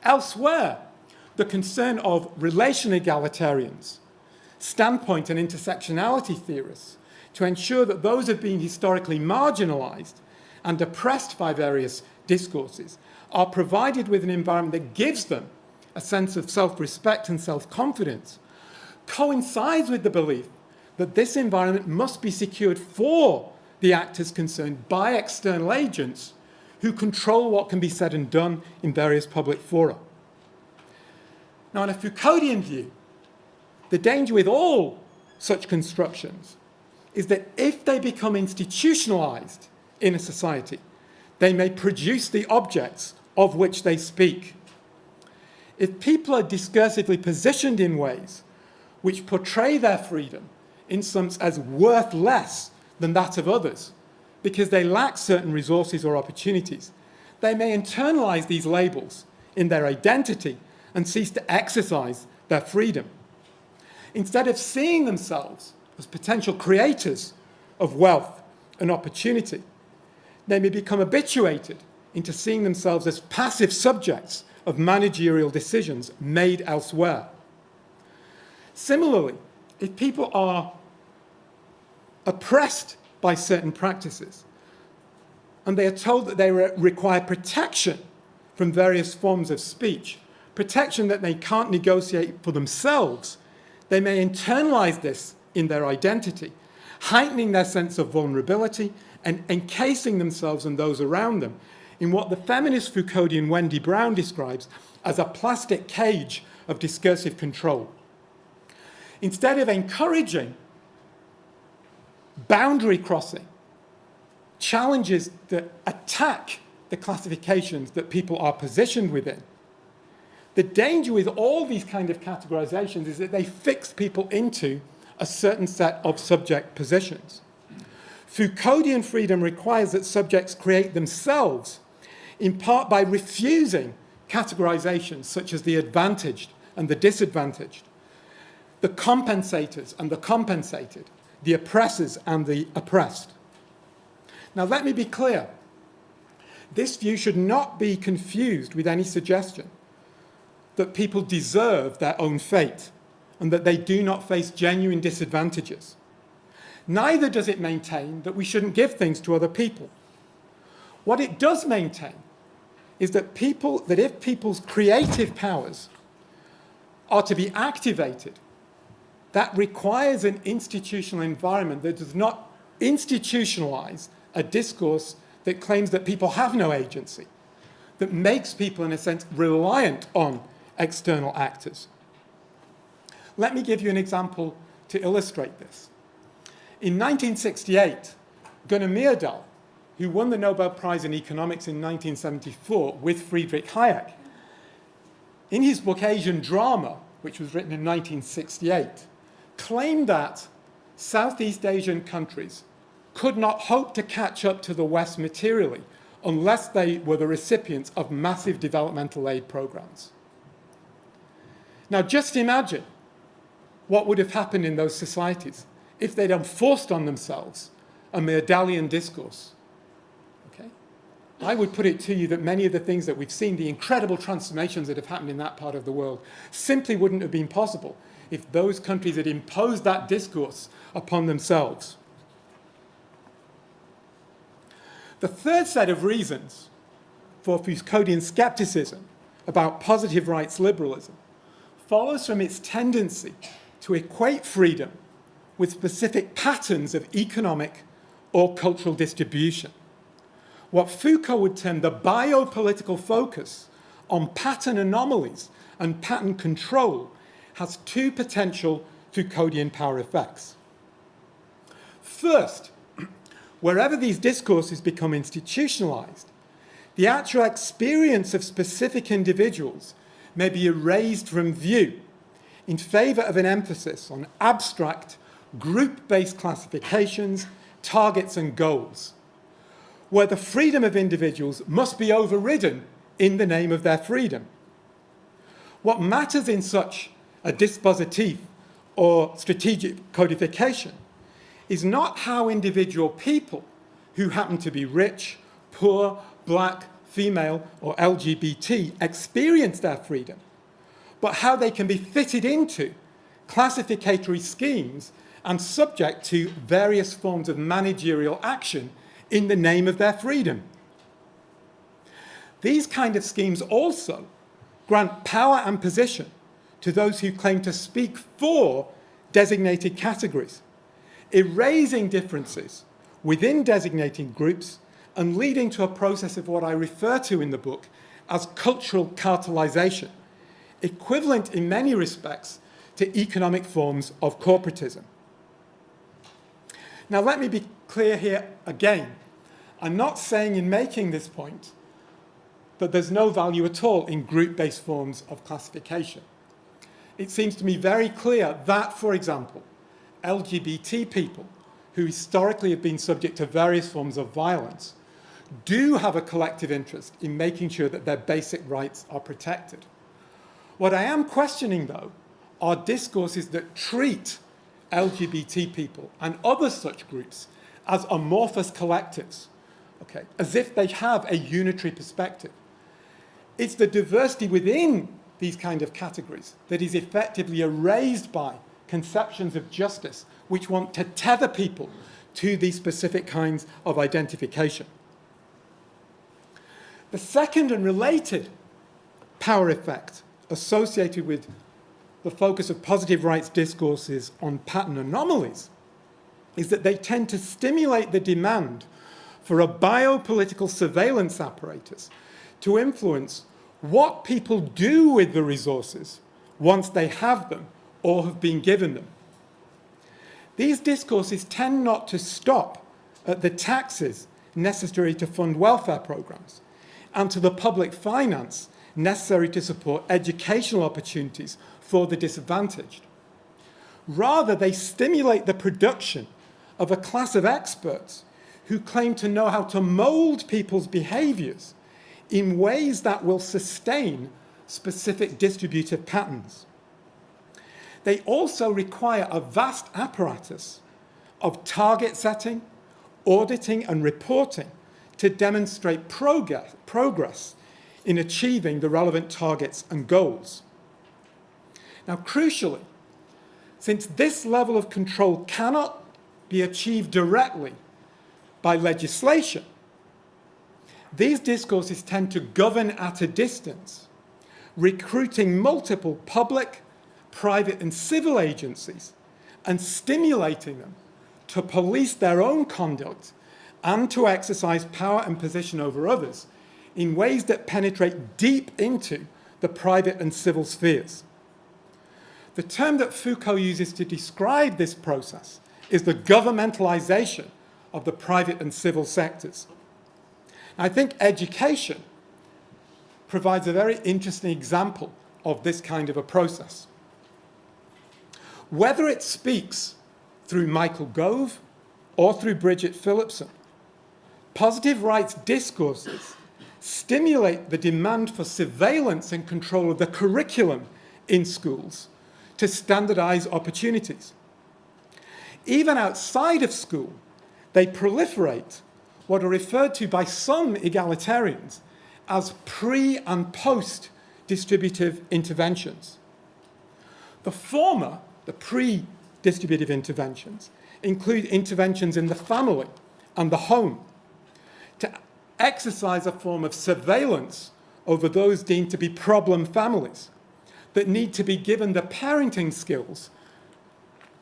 Elsewhere, the concern of relation egalitarians, standpoint and intersectionality theorists, to ensure that those who have been historically marginalized and oppressed by various discourses are provided with an environment that gives them a sense of self-respect and self-confidence, coincides with the belief that this environment must be secured for the actors concerned by external agents who control what can be said and done in various public fora. Now, in a Foucauldian view, the danger with all such constructions is that if they become institutionalized in a society, they may produce the objects of which they speak. If people are discursively positioned in ways which portray their freedom in some sense as worth less than that of others because they lack certain resources or opportunities, they may internalize these labels in their identity and cease to exercise their freedom. Instead of seeing themselves as potential creators of wealth and opportunity, they may become habituated into seeing themselves as passive subjects of managerial decisions made elsewhere. Similarly, if people are oppressed by certain practices and they are told that they require protection from various forms of speech, protection that they can't negotiate for themselves, they may internalize this in their identity, heightening their sense of vulnerability and encasing themselves and those around them in what the feminist Foucauldian Wendy Brown describes as a plastic cage of discursive control. Instead of encouraging boundary crossing, challenges that attack the classifications that people are positioned within, the danger with all these kind of categorizations is that they fix people into a certain set of subject positions. Foucauldian freedom requires that subjects create themselves, in part by refusing categorizations such as the advantaged and the disadvantaged, the compensators and the compensated, the oppressors and the oppressed. Now, let me be clear. This view should not be confused with any suggestion that people deserve their own fate and that they do not face genuine disadvantages. Neither does it maintain that we shouldn't give things to other people. What it does maintain is that if people's creative powers are to be activated, that requires an institutional environment that does not institutionalize a discourse that claims that people have no agency, that makes people, in a sense, reliant on external actors. Let me give you an example to illustrate this. In 1968, Gunnar Myrdal, who won the Nobel Prize in Economics in 1974 with Friedrich Hayek, in his book Asian Drama, which was written in 1968, claimed that Southeast Asian countries could not hope to catch up to the West materially unless they were the recipients of massive developmental aid programs. Now, just imagine what would have happened in those societies if they'd enforced on themselves a Myrdalian discourse. Okay? I would put it to you that many of the things that we've seen, the incredible transformations that have happened in that part of the world, simply wouldn't have been possible if those countries had imposed that discourse upon themselves. The third set of reasons for Foucauldian skepticism about positive rights liberalism follows from its tendency to equate freedom with specific patterns of economic or cultural distribution. What Foucault would term the biopolitical focus on pattern anomalies and pattern control has two potential Foucauldian power effects. First, wherever these discourses become institutionalized, the actual experience of specific individuals may be erased from view in favor of an emphasis on abstract, group-based classifications, targets, and goals, where the freedom of individuals must be overridden in the name of their freedom. What matters in such a dispositif or strategic codification is not how individual people who happen to be rich, poor, black, female, or LGBT experience their freedom, but how they can be fitted into classificatory schemes and subject to various forms of managerial action in the name of their freedom. These kind of schemes also grant power and position to those who claim to speak for designated categories, erasing differences within designated groups and leading to a process of what I refer to in the book as cultural cartelization, equivalent in many respects to economic forms of corporatism. Now, let me be clear here again. I'm not saying in making this point that there's no value at all in group-based forms of classification. It seems to me very clear that, for example, LGBT people who historically have been subject to various forms of violence do have a collective interest in making sure that their basic rights are protected. What I am questioning, though, are discourses that treat LGBT people and other such groups as amorphous collectives, okay, as if they have a unitary perspective. It's the diversity within these kind of categories that is effectively erased by conceptions of justice which want to tether people to these specific kinds of identification. The second and related power effect associated with the focus of positive rights discourses on pattern anomalies is that they tend to stimulate the demand for a biopolitical surveillance apparatus to influence what people do with the resources once they have them or have been given them. These discourses tend not to stop at the taxes necessary to fund welfare programs and to the public finance necessary to support educational opportunities for the disadvantaged. Rather, they stimulate the production of a class of experts who claim to know how to mold people's behaviours in ways that will sustain specific distributive patterns. They also require a vast apparatus of target setting, auditing, and reporting to demonstrate progress in achieving the relevant targets and goals. Now, crucially, since this level of control cannot be achieved directly by legislation, these discourses tend to govern at a distance, recruiting multiple public, private, and civil agencies and stimulating them to police their own conduct and to exercise power and position over others in ways that penetrate deep into the private and civil spheres. The term that Foucault uses to describe this process is the governmentalization of the private and civil sectors. I think education provides a very interesting example of this kind of a process. Whether it speaks through Michael Gove or through Bridget Phillipson, positive rights discourses stimulate the demand for surveillance and control of the curriculum in schools to standardize opportunities. Even outside of school, they proliferate what are referred to by some egalitarians as pre- and post-distributive interventions. The former, the pre-distributive interventions, include interventions in the family and the home to exercise a form of surveillance over those deemed to be problem families that need to be given the parenting skills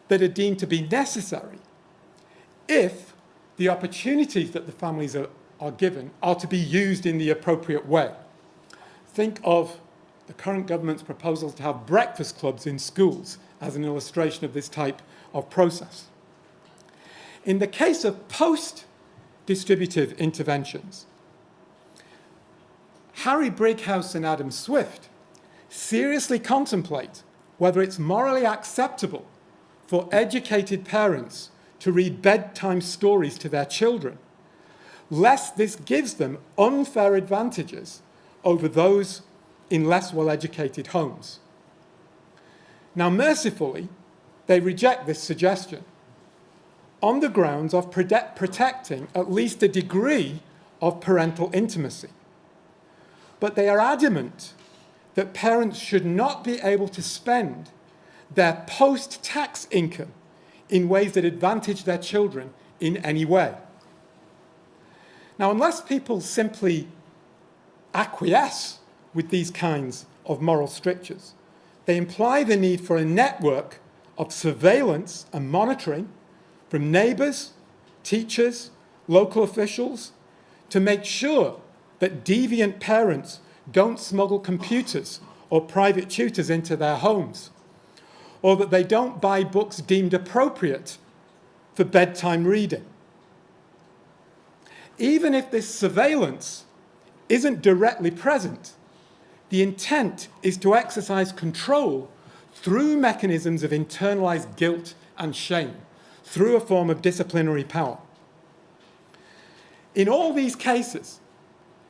that are deemed to be necessary if the opportunities that the families are given are to be used in the appropriate way. Think of the current government's proposals to have breakfast clubs in schools as an illustration of this type of process. In the case of post-distributive interventions, Harry Brighouse and Adam Swift seriously contemplate whether it's morally acceptable for educated parents to read bedtime stories to their children, lest this gives them unfair advantages over those in less well-educated homes. Now, mercifully, they reject this suggestion on the grounds of protecting at least a degree of parental intimacy. But they are adamant that parents should not be able to spend their post-tax income in ways that advantage their children in any way. Now, unless people simply acquiesce with these kinds of moral strictures, they imply the need for a network of surveillance and monitoring from neighbours, teachers, local officials, to make sure that deviant parents don't smuggle computers or private tutors into their homes, or that they don't buy books deemed appropriate for bedtime reading. Even if this surveillance isn't directly present, the intent is to exercise control through mechanisms of internalized guilt and shame, through a form of disciplinary power. In all these cases,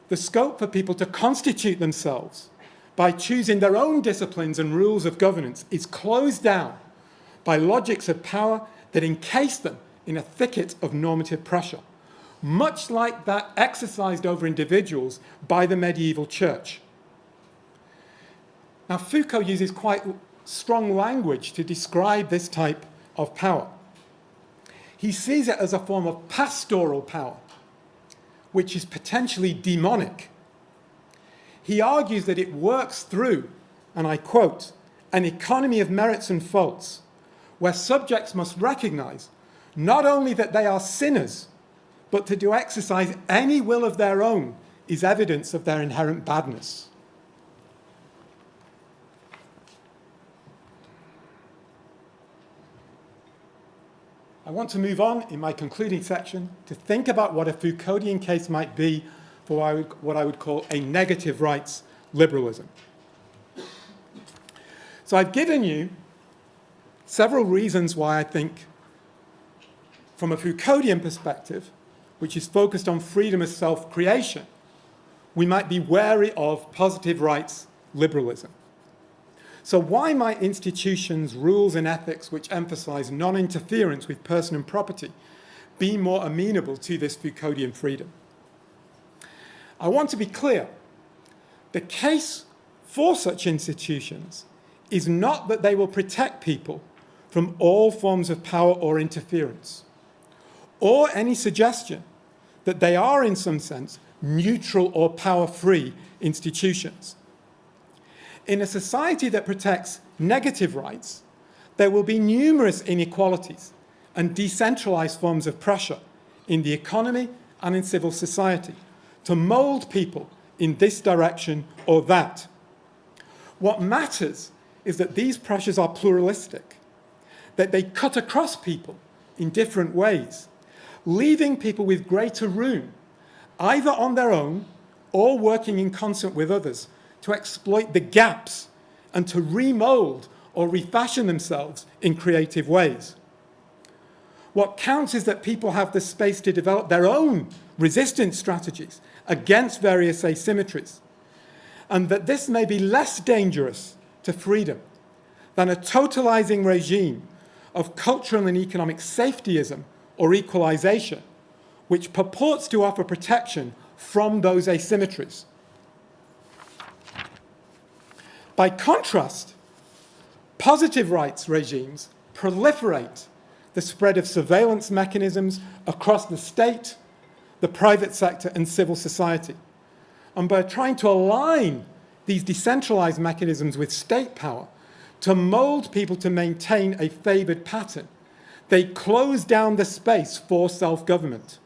the scope for people to constitute themselves by choosing their own disciplines and rules of governance is closed down by logics of power that encase them in a thicket of normative pressure, much like that exercised over individuals by the medieval church. Now, Foucault uses quite strong language to describe this type of power. He sees it as a form of pastoral power, which is potentially demonic. He argues that it works through, and I quote, an economy of merits and faults, where subjects must recognize not only that they are sinners, but that to exercise any will of their own is evidence of their inherent badness. I want to move on in my concluding section to think about what a Foucauldian case might be for what I would call a negative rights liberalism. So I've given you several reasons why I think, from a Foucauldian perspective, which is focused on freedom as self-creation, we might be wary of positive rights liberalism. So why might institutions, rules, and ethics which emphasize non-interference with person and property be more amenable to this Foucauldian freedom? I want to be clear. The case for such institutions is not that they will protect people from all forms of power or interference, or any suggestion that they are, in some sense, neutral or power-free institutions. In a society that protects negative rights, there will be numerous inequalities and decentralized forms of pressure in the economy and in civil society to mold people in this direction or that. What matters is that these pressures are pluralistic, that they cut across people in different ways, leaving people with greater room, either on their own or working in concert with others, to exploit the gaps and to remold or refashion themselves in creative ways. What counts is that people have the space to develop their own resistance strategies against various asymmetries, and that this may be less dangerous to freedom than a totalizing regime of cultural and economic safetyism or equalization, which purports to offer protection from those asymmetries. By contrast, positive rights regimes proliferate the spread of surveillance mechanisms across the state, the private sector, and civil society. And by trying to align these decentralized mechanisms with state power to mold people to maintain a favored pattern, they close down the space for self-government.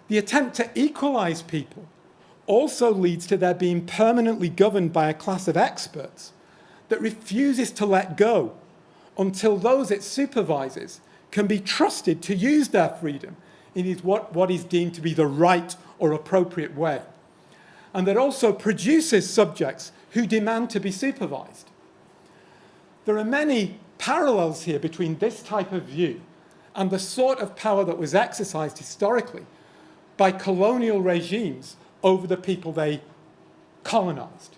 The attempt to equalize people also leads to their being permanently governed by a class of experts that refuses to let go until those it supervises can be trusted to use their freedom in what is deemed to be the right or appropriate way, and that also produces subjects who demand to be supervised. There are many parallels here between this type of view and the sort of power that was exercised historically by colonial regimes over the people they colonized,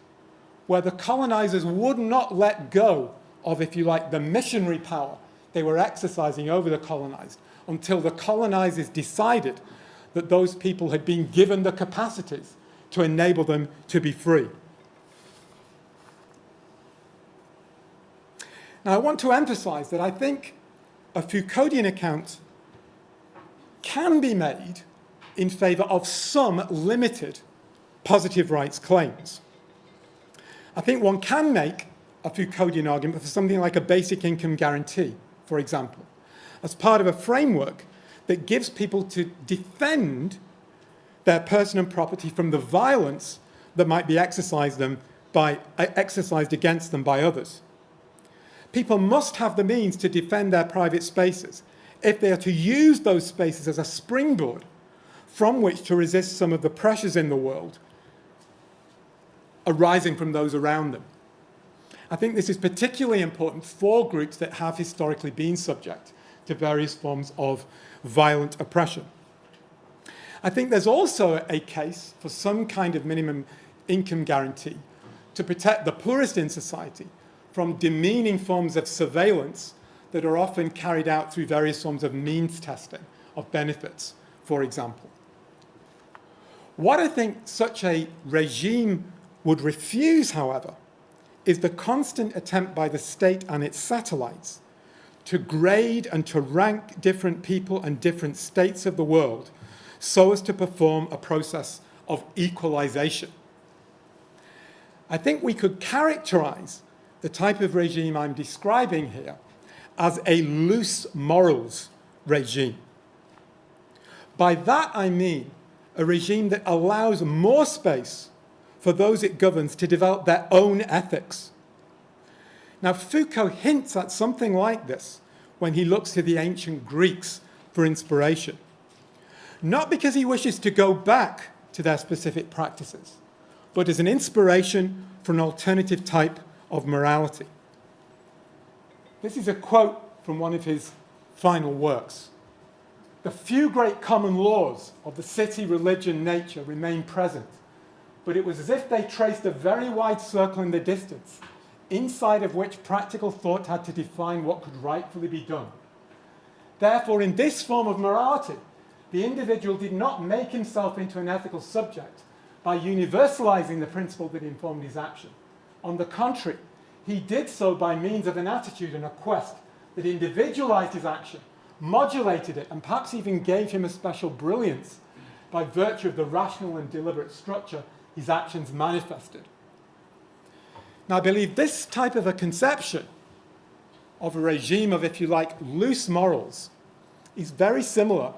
where the colonizers would not let go of, if you like, the missionary power they were exercising over the colonized until the colonizers decided that those people had been given the capacities to enable them to be free. Now, I want to emphasize that I think a Foucauldian account can be made in favor of some limited positive rights claims. I think one can make a Foucauldian argument for something like a basic income guarantee, for example, as part of a framework that gives people to defend their person and property from the violence that might be exercised against them by others. People must have the means to defend their private spaces if they are to use those spaces as a springboard from which to resist some of the pressures in the world arising from those around them. I think this is particularly important for groups that have historically been subject to various forms of violent oppression. I think there's also a case for some kind of minimum income guarantee to protect the poorest in society from demeaning forms of surveillance that are often carried out through various forms of means testing of benefits, for example. What I think such a regime would refuse, however, is the constant attempt by the state and its satellites to grade and to rank different people and different states of the world so as to perform a process of equalization. I think we could characterize the type of regime I'm describing here as a loose morals regime. By that I mean a regime that allows more space for those it governs to develop their own ethics. Now, Foucault hints at something like this when he looks to the ancient Greeks for inspiration. Not because he wishes to go back to their specific practices, but as an inspiration for an alternative type of morality. This is a quote from one of his final works. The few great common laws of the city, religion, nature remain present, but it was as if they traced a very wide circle in the distance, inside of which practical thought had to define what could rightfully be done. Therefore, in this form of morality, the individual did not make himself into an ethical subject by universalizing the principle that informed his action. On the contrary, he did so by means of an attitude and a quest that individualized his action, modulated it, and perhaps even gave him a special brilliance by virtue of the rational and deliberate structure his actions manifested. Now, I believe this type of a conception of a regime of, if you like, loose morals is very similar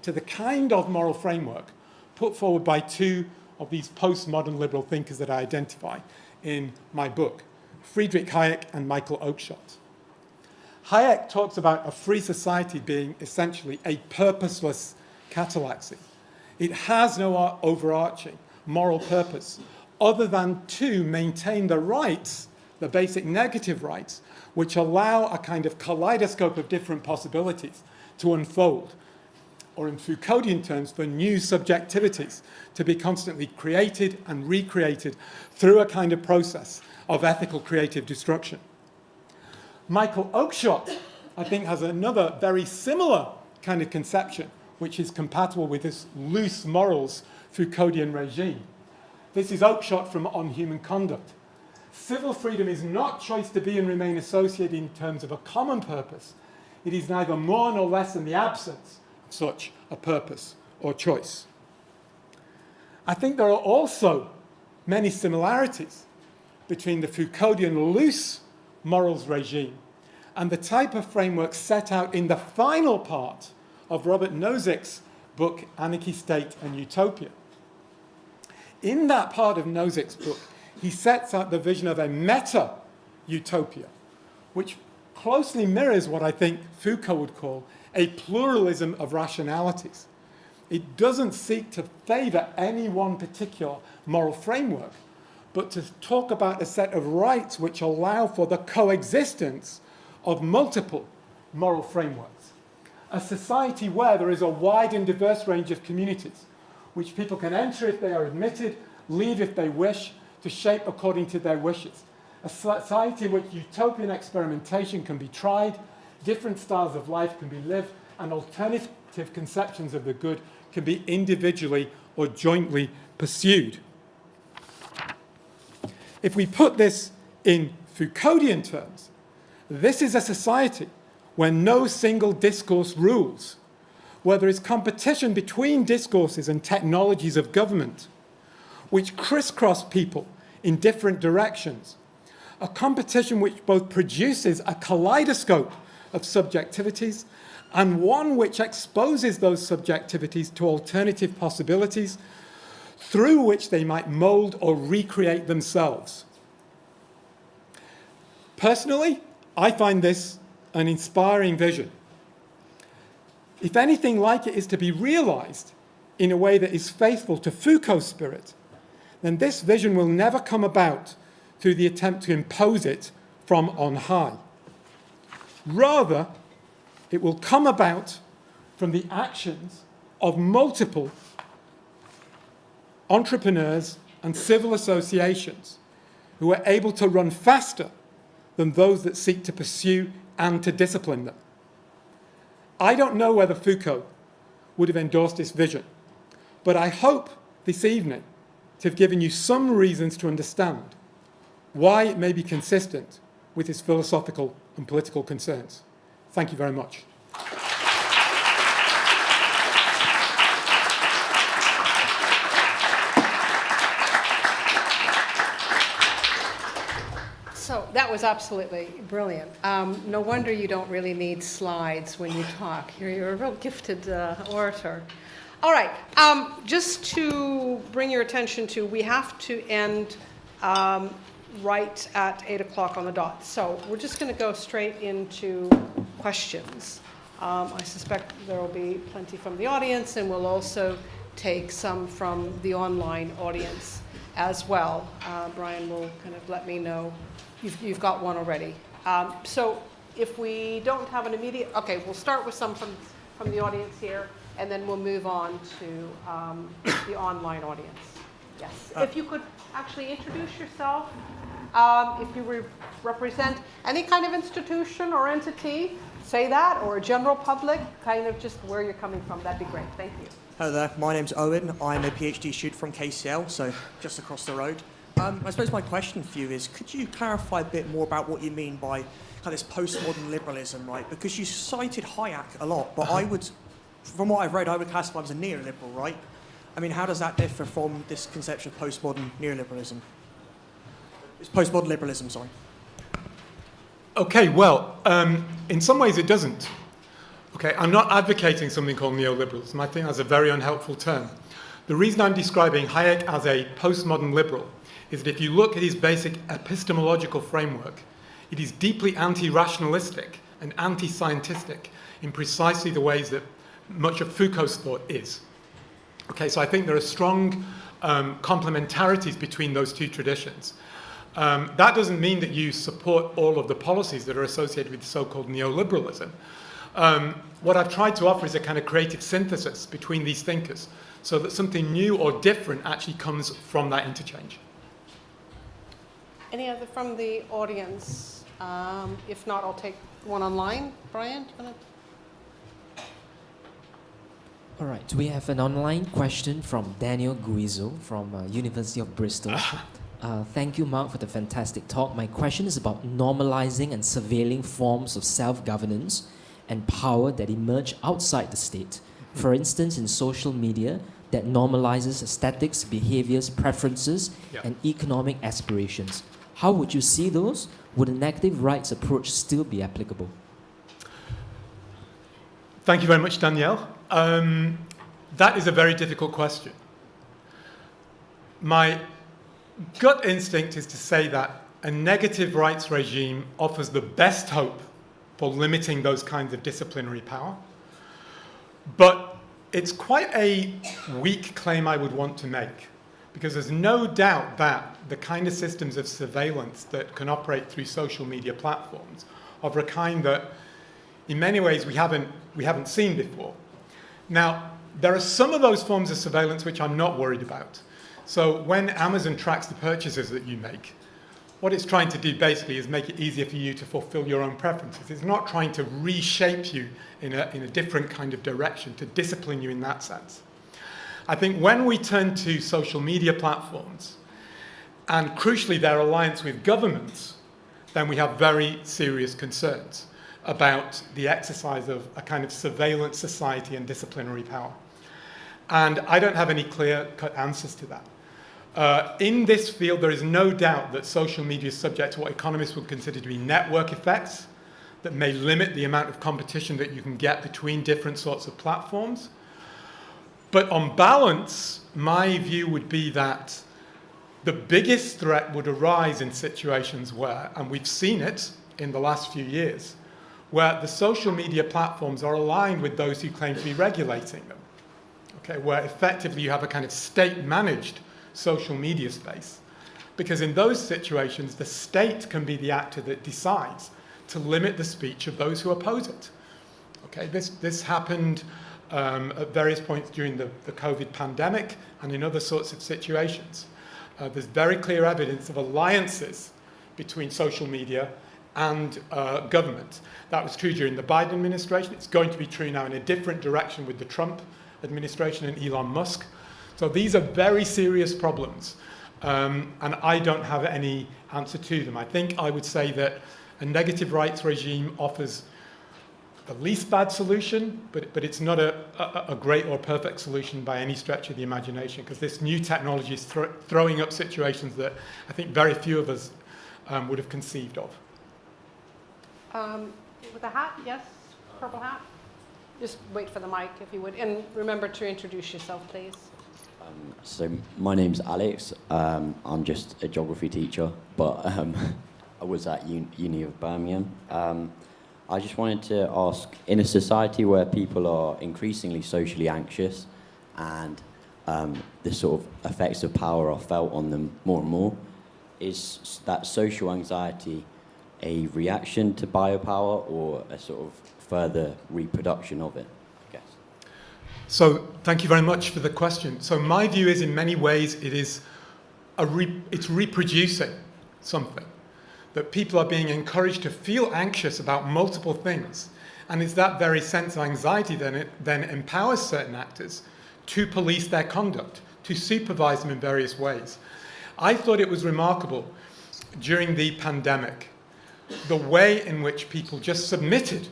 to the kind of moral framework put forward by two of these postmodern liberal thinkers that I identify in my book, Friedrich Hayek and Michael Oakeshott. Hayek talks about a free society being essentially a purposeless catallaxy. It has no overarching moral purpose other than to maintain the rights, the basic negative rights, which allow a kind of kaleidoscope of different possibilities to unfold, or in Foucauldian terms, for new subjectivities to be constantly created and recreated through a kind of process of ethical creative destruction. Michael Oakeshott, I think, has another very similar kind of conception, which is compatible with this loose morals Foucauldian regime. This is Oakeshott from On Human Conduct. Civil freedom is not choice to be and remain associated in terms of a common purpose. It is neither more nor less than the absence of such a purpose or choice. I think there are also many similarities between the Foucauldian loose morals regime and the type of framework set out in the final part of Robert Nozick's book, Anarchy, State and Utopia. In that part of Nozick's book, he sets out the vision of a meta-utopia, which closely mirrors what I think Foucault would call a pluralism of rationalities. It doesn't seek to favor any one particular moral framework, but to talk about a set of rights which allow for the coexistence of multiple moral frameworks. A society where there is a wide and diverse range of communities, which people can enter if they are admitted, leave if they wish, to shape according to their wishes. A society in which utopian experimentation can be tried, different styles of life can be lived, and alternative conceptions of the good can be individually or jointly pursued. If we put this in Foucauldian terms, this is a society where no single discourse rules, where there is competition between discourses and technologies of government, which crisscross people in different directions, a competition which both produces a kaleidoscope of subjectivities and one which exposes those subjectivities to alternative possibilities through which they might mold or recreate themselves. Personally, I find this an inspiring vision. If anything like it is to be realized in a way that is faithful to Foucault's spirit, then this vision will never come about through the attempt to impose it from on high. Rather, it will come about from the actions of multiple entrepreneurs and civil associations who are able to run faster than those that seek to pursue and to discipline them. I don't know whether Foucault would have endorsed this vision, but I hope this evening to have given you some reasons to understand why it may be consistent with his philosophical and political concerns. Thank you very much. So that was absolutely brilliant. No wonder you don't really need slides when you talk. You're a real gifted orator. All right, just to bring your attention to, we have to end right at 8 o'clock on the dot. So we're just going to go straight into questions. I suspect there will be plenty from the audience, and we'll also take some from the online audience as well. Brian will kind of let me know. You've got one already. So if we don't have an immediate, okay, we'll start with some from the audience here, and then we'll move on to the online audience. Yes, if you could actually introduce yourself, if you represent any kind of institution or entity, say that, or a general public, kind of just where you're coming from, that'd be great. Thank you. Hello there, my name's Owen. I'm a PhD student from KCL, so just across the road. I suppose my question for you is, could you clarify a bit more about what you mean by kind of this postmodern liberalism, right? Because you cited Hayek a lot, but I would, from what I've read, I would classify him as a neoliberal, right? I mean, how does that differ from this conception of postmodern neoliberalism? It's postmodern liberalism, sorry. Okay, well, in some ways it doesn't. Okay, I'm not advocating something called neoliberalism. I think that's a very unhelpful term. The reason I'm describing Hayek as a postmodern liberal is that if you look at his basic epistemological framework, it is deeply anti-rationalistic and anti-scientistic in precisely the ways that much of Foucault's thought is. Okay, so I think there are strong complementarities between those two traditions. That doesn't mean that you support all of the policies that are associated with so-called neoliberalism. What I've tried to offer is a kind of creative synthesis between these thinkers so that something new or different actually comes from that interchange. Any other from the audience? If not, I'll take one online. Brian, do you want to? All right, we have an online question from Daniel Guizzo from University of Bristol. Thank you, Mark, for the fantastic talk. My question is about normalizing and surveilling forms of self-governance and power that emerge outside the state. For instance, in social media, that normalizes aesthetics, behaviors, preferences, and economic aspirations. How would you see those? Would a negative rights approach still be applicable? Thank you very much, Danielle. That is a very difficult question. My gut instinct is to say that a negative rights regime offers the best hope for limiting those kinds of disciplinary power. But it's quite a weak claim I would want to make, because there's no doubt that the kind of systems of surveillance that can operate through social media platforms are of a kind that, in many ways, we haven't seen before. Now, there are some of those forms of surveillance which I'm not worried about. So when Amazon tracks the purchases that you make, what it's trying to do basically is make it easier for you to fulfill your own preferences. It's not trying to reshape you in a different kind of direction, to discipline you in that sense. I think when we turn to social media platforms, and crucially their alliance with governments, then we have very serious concerns about the exercise of a kind of surveillance society and disciplinary power. And I don't have any clear-cut answers to that. In this field, there is no doubt that social media is subject to what economists would consider to be network effects that may limit the amount of competition that you can get between different sorts of platforms. But on balance, my view would be that the biggest threat would arise in situations where, and we've seen it in the last few years, where the social media platforms are aligned with those who claim to be regulating them. Okay, where effectively you have a kind of state-managed social media space. Because in those situations, the state can be the actor that decides to limit the speech of those who oppose it. Okay, this happened at various points during the COVID pandemic and in other sorts of situations. There's very clear evidence of alliances between social media and government. That was true during the Biden administration. It's going to be true now in a different direction with the Trump administration and Elon Musk. So these are very serious problems. and I don't have any answer to them. I think I would say that a negative rights regime offers the least bad solution, but it's not a great or perfect solution by any stretch of the imagination, because this new technology is throwing up situations that I think very few of us would have conceived of. With a hat, yes, purple hat. Just wait for the mic if you would, and remember to introduce yourself, please. So my name's Alex. I'm just a geography teacher, but I was at Uni of Birmingham. I just wanted to ask, in a society where people are increasingly socially anxious and the sort of effects of power are felt on them more and more, is that social anxiety a reaction to biopower or a sort of further reproduction of it, I guess? So thank you very much for the question. So my view is, in many ways, it's reproducing something, that people are being encouraged to feel anxious about multiple things. And it's that very sense of anxiety then empowers certain actors to police their conduct, to supervise them in various ways. I thought it was remarkable during the pandemic, the way in which people just submitted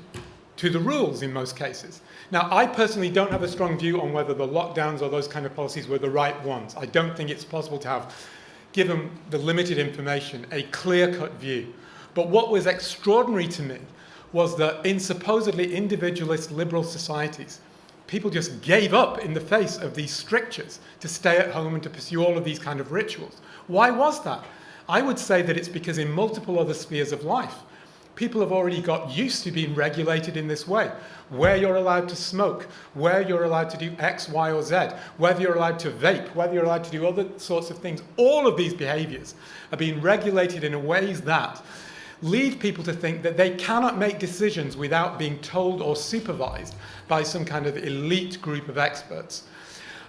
to the rules in most cases. Now, I personally don't have a strong view on whether the lockdowns or those kind of policies were the right ones. I don't think it's possible to have, given the limited information, a clear-cut view. But what was extraordinary to me was that in supposedly individualist liberal societies, people just gave up in the face of these strictures to stay at home and to pursue all of these kind of rituals. Why was that? I would say that it's because in multiple other spheres of life, people have already got used to being regulated in this way. Where you're allowed to smoke, where you're allowed to do X, Y, or Z, whether you're allowed to vape, whether you're allowed to do other sorts of things. All of these behaviors are being regulated in ways that lead people to think that they cannot make decisions without being told or supervised by some kind of elite group of experts.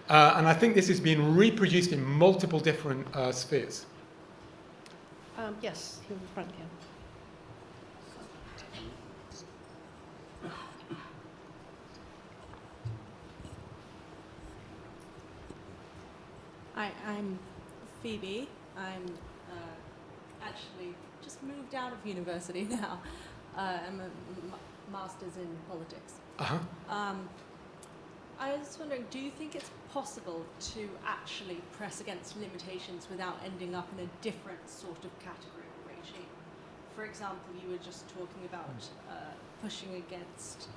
And I think this is being reproduced in multiple different spheres. Yes, here in front again. Hi, I'm Phoebe. I'm actually just moved out of university now. I'm a master's in politics. I was wondering, do you think it's possible to actually press against limitations without ending up in a different sort of category or regime? For example, you were just talking about pushing against,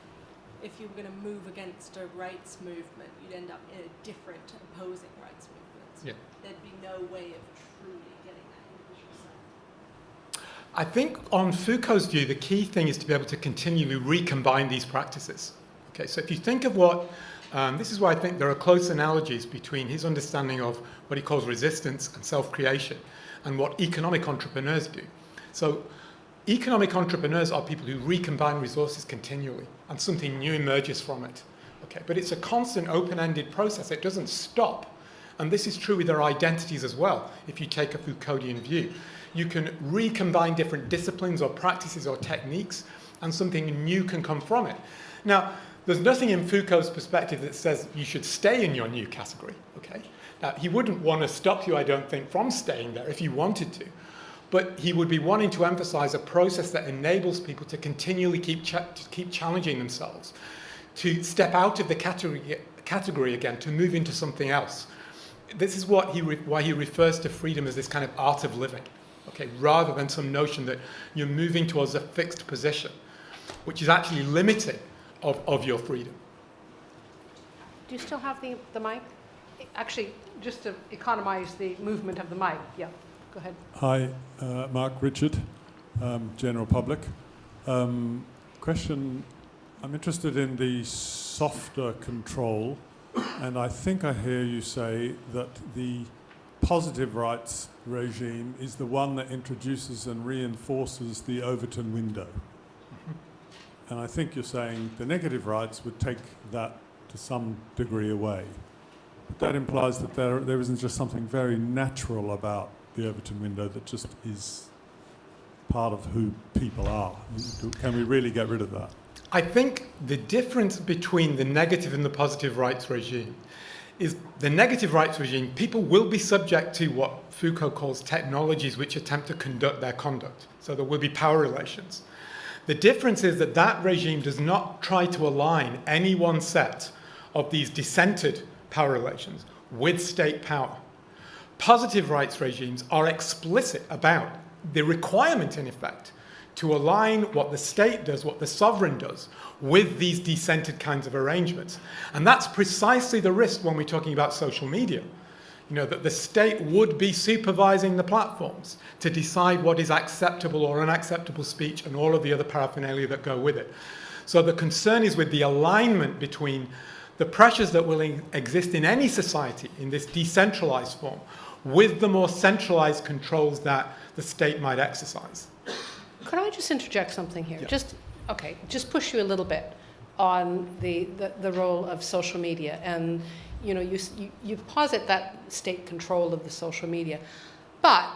if you were going to move against a rights movement, you'd end up in a different opposing rights movement. Yeah. There'd be no way of truly getting that individual self. I think on Foucault's view, the key thing is to be able to continually recombine these practices. Okay, so if you think of what, this is why I think there are close analogies between his understanding of what he calls resistance and self-creation and what economic entrepreneurs do. So economic entrepreneurs are people who recombine resources continually and something new emerges from it. Okay, but it's a constant open-ended process. It doesn't stop. And this is true with their identities as well, if you take a Foucauldian view. You can recombine different disciplines or practices or techniques, and something new can come from it. Now, there's nothing in Foucault's perspective that says you should stay in your new category, okay? Now, he wouldn't want to stop you, I don't think, from staying there if you wanted to. But he would be wanting to emphasize a process that enables people to continually keep challenging themselves, to step out of the category again, to move into something else. This is why he refers to freedom as this kind of art of living, okay, rather than some notion that you're moving towards a fixed position, which is actually limiting of your freedom. Do you still have the mic? Actually, just to economize the movement of the mic. Yeah, go ahead. Hi, Mark Richard, General Public. Question, I'm interested in the softer control, and I think I hear you say that the positive rights regime is the one that introduces and reinforces the Overton window. And I think you're saying the negative rights would take that to some degree away. But that implies that there isn't just something very natural about the Overton window that just is part of who people are. Can we really get rid of that? I think the difference between the negative and the positive rights regime is the negative rights regime, people will be subject to what Foucault calls technologies which attempt to conduct their conduct. So there will be power relations. The difference is that that regime does not try to align any one set of these dissented power relations with state power. Positive rights regimes are explicit about the requirement, in effect, to align what the state does, what the sovereign does, with these dissented kinds of arrangements. And that's precisely the risk when we're talking about social media. You know, that the state would be supervising the platforms to decide what is acceptable or unacceptable speech and all of the other paraphernalia that go with it. So the concern is with the alignment between the pressures that will exist in any society in this decentralized form with the more centralized controls that the state might exercise. Could I just interject something here? Yeah. Just push you a little bit on the role of social media. And you know, you posit that state control of the social media. But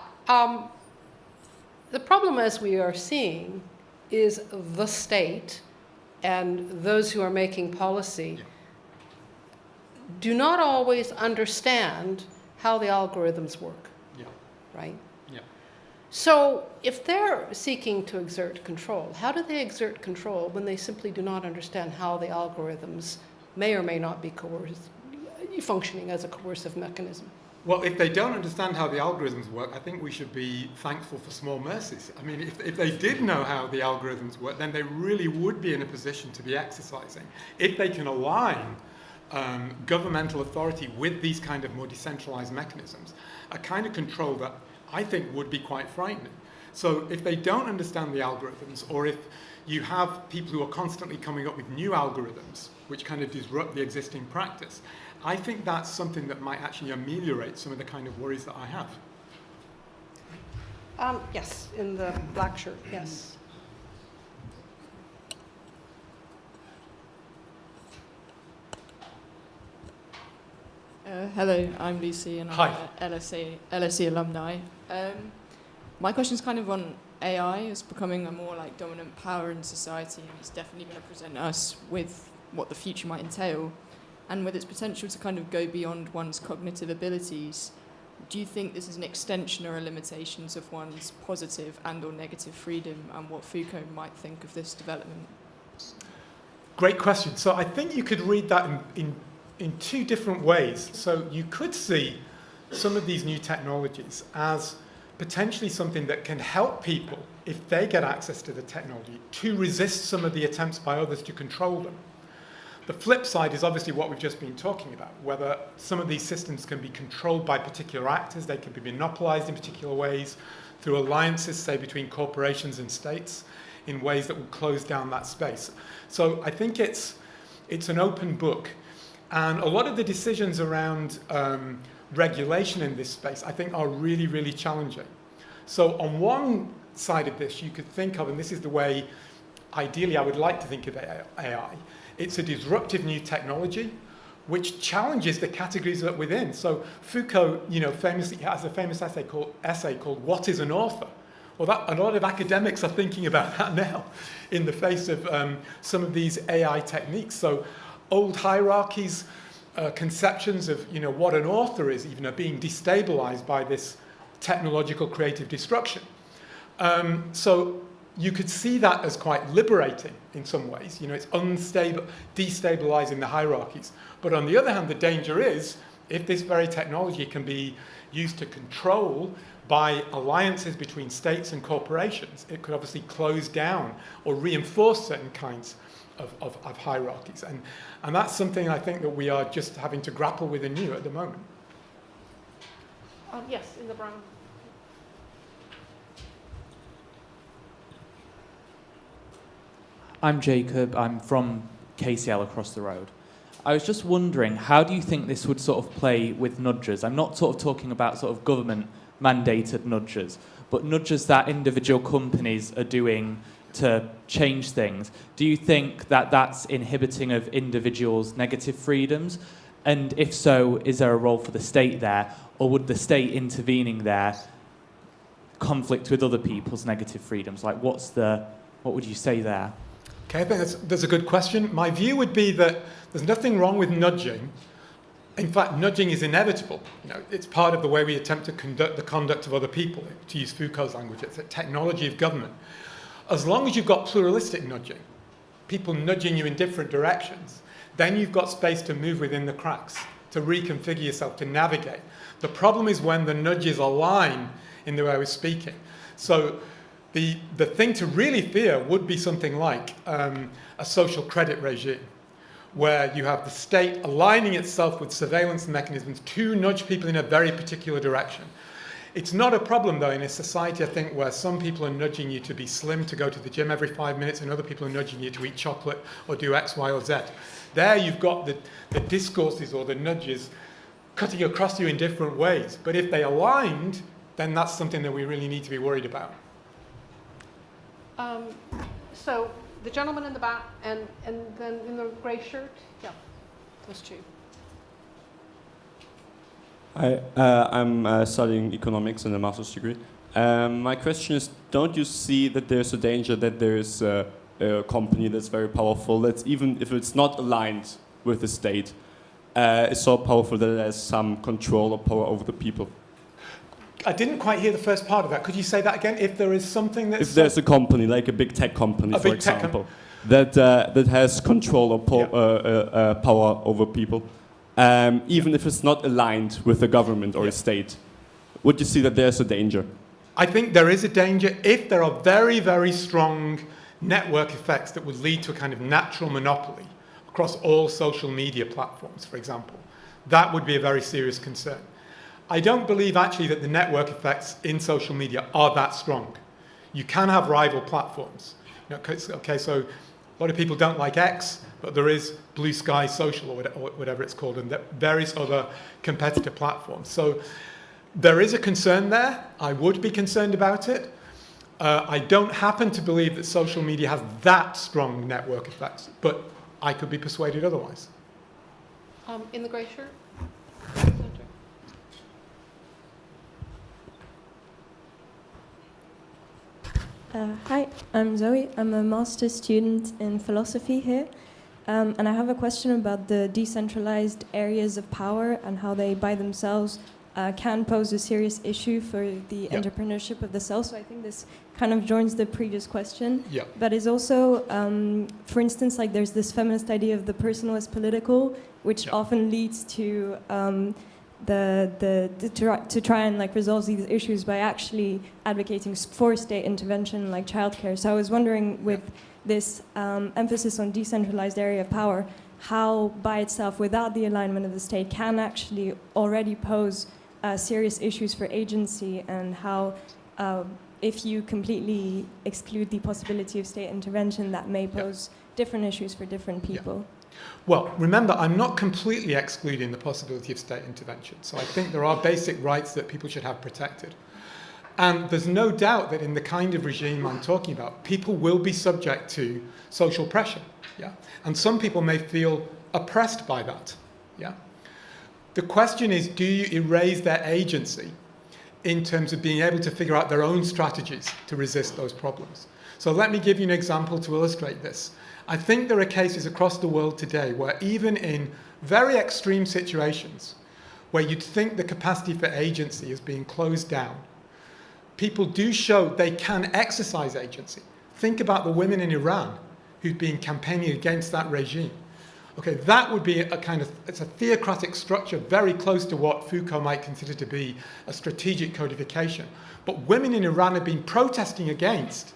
the problem, as we are seeing, is the state and those who are making policy do not always understand how the algorithms work, right? Yeah. So if they're seeking to exert control, how do they exert control when they simply do not understand how the algorithms may or may not be functioning as a coercive mechanism? Well, if they don't understand how the algorithms work, I think we should be thankful for small mercies. I mean, if they did know how the algorithms work, then they really would be in a position to be exercising. If they can align governmental authority with these kind of more decentralized mechanisms, a kind of control that I think would be quite frightening. So if they don't understand the algorithms, or if you have people who are constantly coming up with new algorithms which kind of disrupt the existing practice, I think that's something that might actually ameliorate some of the kind of worries that I have. Yes, in the black shirt, yes. Hello, I'm Lucy, and I'm an LSE alumni. My question is kind of on AI as becoming a more like dominant power in society, and it's definitely going to present us with what the future might entail, and with its potential to kind of go beyond one's cognitive abilities. Do you think this is an extension or a limitation of one's positive and or negative freedom, and what Foucault might think of this development? Great question. So I think you could read that in two different ways. So you could see some of these new technologies as potentially something that can help people, if they get access to the technology, to resist some of the attempts by others to control them. The flip side is obviously what we've just been talking about, whether some of these systems can be controlled by particular actors, they can be monopolized in particular ways through alliances, say, between corporations and states, in ways that will close down that space. So I think it's an open book. And a lot of the decisions around regulation in this space, I think, are really, really challenging. So on one side of this, you could think of, and this is the way, ideally, I would like to think of AI, it's a disruptive new technology which challenges the categories that within. So Foucault, famously has a famous essay called "What is an Author?" Well, a lot of academics are thinking about that now in the face of some of these AI techniques. So old hierarchies, conceptions of what an author is even are being destabilized by this technological creative destruction. So you could see that as quite liberating in some ways. It's unstable, destabilizing the hierarchies. But on the other hand, the danger is if this very technology can be used to control by alliances between states and corporations, it could obviously close down or reinforce certain kinds of hierarchies. And that's something I think that we are just having to grapple with anew at the moment. Yes, in the brown. I'm Jacob. I'm from KCL across the road. I was just wondering, how do you think this would sort of play with nudges? I'm not sort of talking about sort of government-mandated nudges, but nudges that individual companies are doing to change things. Do you think that that's inhibiting of individuals' negative freedoms? And if so, is there a role for the state there? Or would the state intervening there conflict with other people's negative freedoms? Like, what would you say there? Okay, I think that's a good question. My view would be that there's nothing wrong with nudging In fact, nudging is inevitable. You know, it's part of the way we attempt to conduct the conduct of other people. To use Foucault's language, it's a technology of government. As long as you've got pluralistic nudging, people nudging you in different directions, then you've got space to move within the cracks, to reconfigure yourself, to navigate. The problem is when the nudges align in the way I was speaking. So the thing to really fear would be something like a social credit regime, where you have the state aligning itself with surveillance mechanisms to nudge people in a very particular direction. It's not a problem, though, in a society, I think, where some people are nudging you to be slim, to go to the gym every 5 minutes, and other people are nudging you to eat chocolate or do X, Y, or Z. There you've got the discourses or the nudges cutting across you in different ways. But if they aligned, then that's something that we really need to be worried about. So the gentleman in the back and then in the grey shirt. Yeah, those two. I'm studying economics in a master's degree. My question is, don't you see that there's a danger that there's a company that's very powerful, that's even if it's not aligned with the state, is so powerful that it has some control or power over the people? I didn't quite hear the first part of that. Could you say that again? If there is something that's... If there's a company, like a big tech company, for example, that has control or power over people, even if it's not aligned with the government or a state, would you see that there's a danger? I think there is a danger if there are very, very strong network effects that would lead to a kind of natural monopoly across all social media platforms, for example. That would be a very serious concern. I don't believe actually that the network effects in social media are that strong. You can have rival platforms. You know, okay, so a lot of people don't like X, but there is Blue Sky Social or whatever it's called, and various other competitor platforms. So there is a concern there. I would be concerned about it. I don't happen to believe that social media has that strong network effects, but I could be persuaded otherwise. In the grey shirt. Hi, I'm Zoe. I'm a master's student in philosophy here. And I have a question about the decentralized areas of power and how they by themselves can pose a serious issue for the entrepreneurship of the self. So I think this kind of joins the previous question. Yeah. But is also, for instance, like there's this feminist idea of the personal as political, which often leads to to try and like resolve these issues by actually advocating for state intervention like childcare. So I was wondering, with this emphasis on decentralized area of power, how by itself, without the alignment of the state, can actually already pose serious issues for agency, and how if you completely exclude the possibility of state intervention, that may pose different issues for different people. Yeah. Well, remember, I'm not completely excluding the possibility of state intervention. So I think there are basic rights that people should have protected. And there's no doubt that in the kind of regime I'm talking about, people will be subject to social pressure. Yeah? And some people may feel oppressed by that. Yeah? The question is, do you erase their agency in terms of being able to figure out their own strategies to resist those problems? So let me give you an example to illustrate this. I think there are cases across the world today where even in very extreme situations where you'd think the capacity for agency is being closed down, people do show they can exercise agency. Think about the women in Iran who've been campaigning against that regime. Okay, that would be a kind of, it's a theocratic structure very close to what Foucault might consider to be a strategic codification. But women in Iran have been protesting against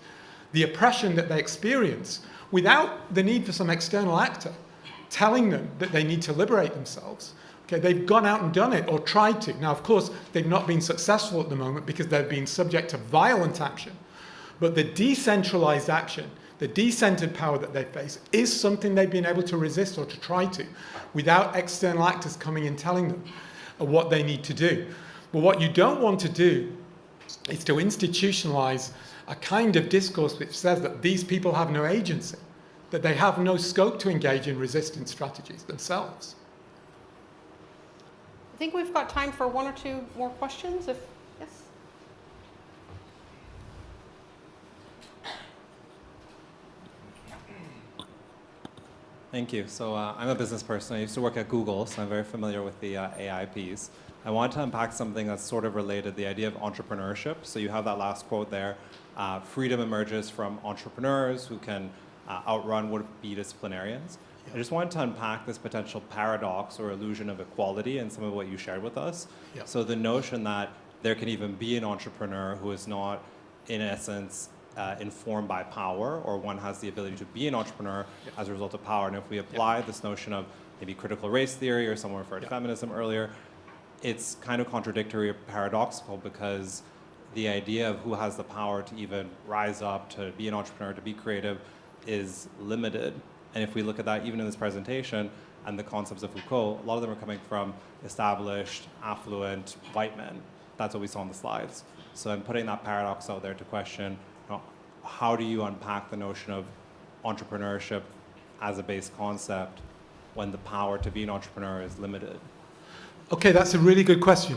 the oppression that they experience without the need for some external actor telling them that they need to liberate themselves. Okay, they've gone out and done it, or tried to. Now, of course, they've not been successful at the moment because they've been subject to violent action. But the decentralized action, the decentered power that they face, is something they've been able to resist or to try to, without external actors coming and telling them what they need to do. But what you don't want to do is to institutionalize a kind of discourse which says that these people have no agency, that they have no scope to engage in resistance strategies themselves. I think we've got time for one or two more questions. If yes. Thank you. So I'm a business person. I used to work at Google, so I'm very familiar with the AI piece. I want to unpack something that's sort of related, the idea of entrepreneurship. So you have that last quote there. Freedom emerges from entrepreneurs who can outrun would-be disciplinarians. I just wanted to unpack this potential paradox or illusion of equality in some of what you shared with us. Yeah. So the notion that there can even be an entrepreneur who is not, in essence, informed by power, or one has the ability to be an entrepreneur as a result of power. And if we apply this notion of maybe critical race theory, or someone referred to feminism earlier, it's kind of contradictory or paradoxical, because the idea of who has the power to even rise up, to be an entrepreneur, to be creative, is limited. And if we look at that even in this presentation and the concepts of Foucault, a lot of them are coming from established, affluent, white men. That's what we saw on the slides. So I'm putting that paradox out there to question, how do you unpack the notion of entrepreneurship as a base concept when the power to be an entrepreneur is limited? Okay, that's a really good question.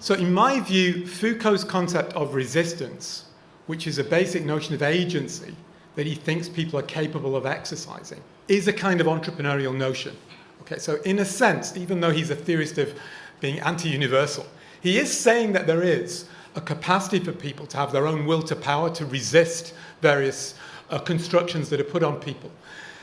So in my view, Foucault's concept of resistance, which is a basic notion of agency that he thinks people are capable of exercising, is a kind of entrepreneurial notion. Okay, so in a sense, even though he's a theorist of being anti-universal, he is saying that there is a capacity for people to have their own will to power, to resist various constructions that are put on people.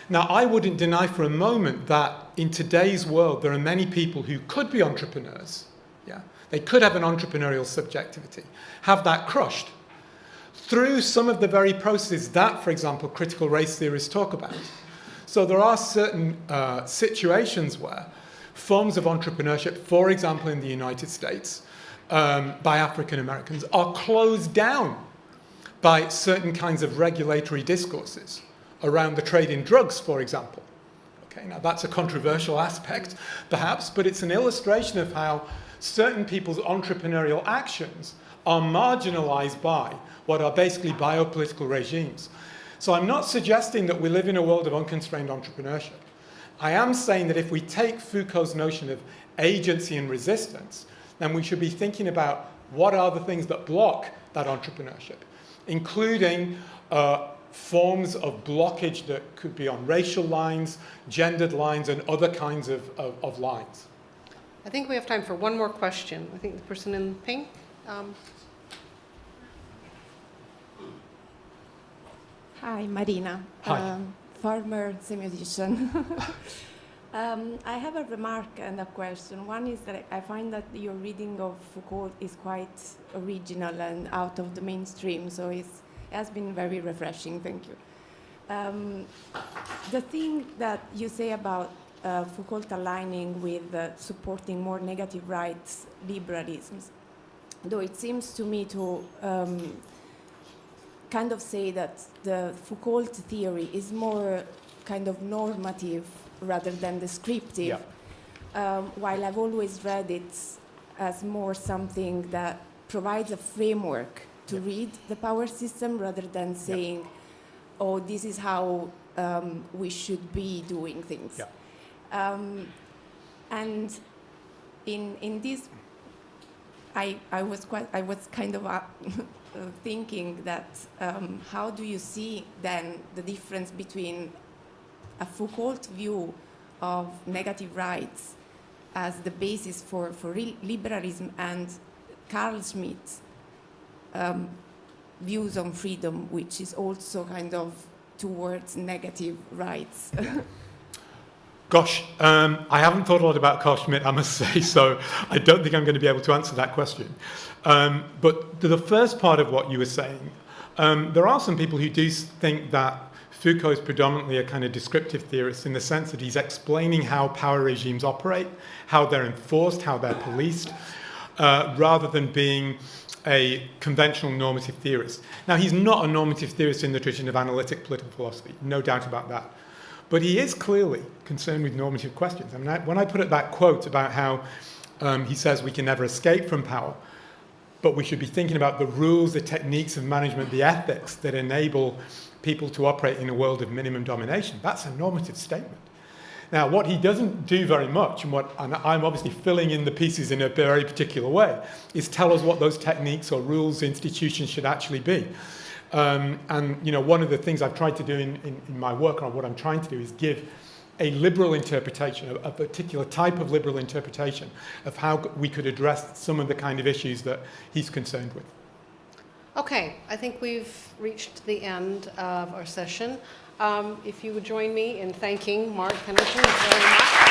Now, I wouldn't deny for a moment that in today's world, there are many people who could be entrepreneurs. Yeah, they could have an entrepreneurial subjectivity, have that crushed through some of the very processes that, for example, critical race theorists talk about. So there are certain situations where forms of entrepreneurship, for example, in the United States, by African Americans, are closed down by certain kinds of regulatory discourses around the trade in drugs, for example. Okay, now that's a controversial aspect, perhaps, but it's an illustration of how certain people's entrepreneurial actions are marginalized by what are basically biopolitical regimes. So I'm not suggesting that we live in a world of unconstrained entrepreneurship. I am saying that if we take Foucault's notion of agency and resistance, then we should be thinking about what are the things that block that entrepreneurship, including forms of blockage that could be on racial lines, gendered lines, and other kinds of lines. I think we have time for one more question. I think the person in pink. Hi, Marina. Hi. Former semiotician. I have a remark and a question. One is that I find that your reading of Foucault is quite original and out of the mainstream, so it has been very refreshing. Thank you. The thing that you say about Foucault aligning with supporting more negative rights liberalisms, though it seems to me to kind of say that the Foucault theory is more kind of normative rather than descriptive, while I've always read it as more something that provides a framework to read the power system rather than saying, oh, this is how we should be doing things. And in this, I was kind of thinking that how do you see then the difference between a Foucault view of negative rights as the basis for liberalism and Carl Schmitt's views on freedom, which is also kind of towards negative rights? Gosh, I haven't thought a lot about Carl Schmitt, I must say, so I don't think I'm going to be able to answer that question. But to the first part of what you were saying, there are some people who do think that Foucault is predominantly a kind of descriptive theorist in the sense that he's explaining how power regimes operate, how they're enforced, how they're policed, rather than being a conventional normative theorist. Now, he's not a normative theorist in the tradition of analytic political philosophy, no doubt about that. But he is clearly concerned with normative questions. I mean, when I put up that quote about how he says we can never escape from power, but we should be thinking about the rules, the techniques of management, the ethics that enable people to operate in a world of minimum domination, that's a normative statement. Now, what he doesn't do very much, and I'm obviously filling in the pieces in a very particular way, is tell us what those techniques or rules, institutions should actually be. And you know, one of the things I've tried to do in my work, or what I'm trying to do, is give a liberal interpretation, a particular type of liberal interpretation of how we could address some of the kind of issues that he's concerned with. Okay, I think we've reached the end of our session. If you would join me in thanking Mark Pennington very much.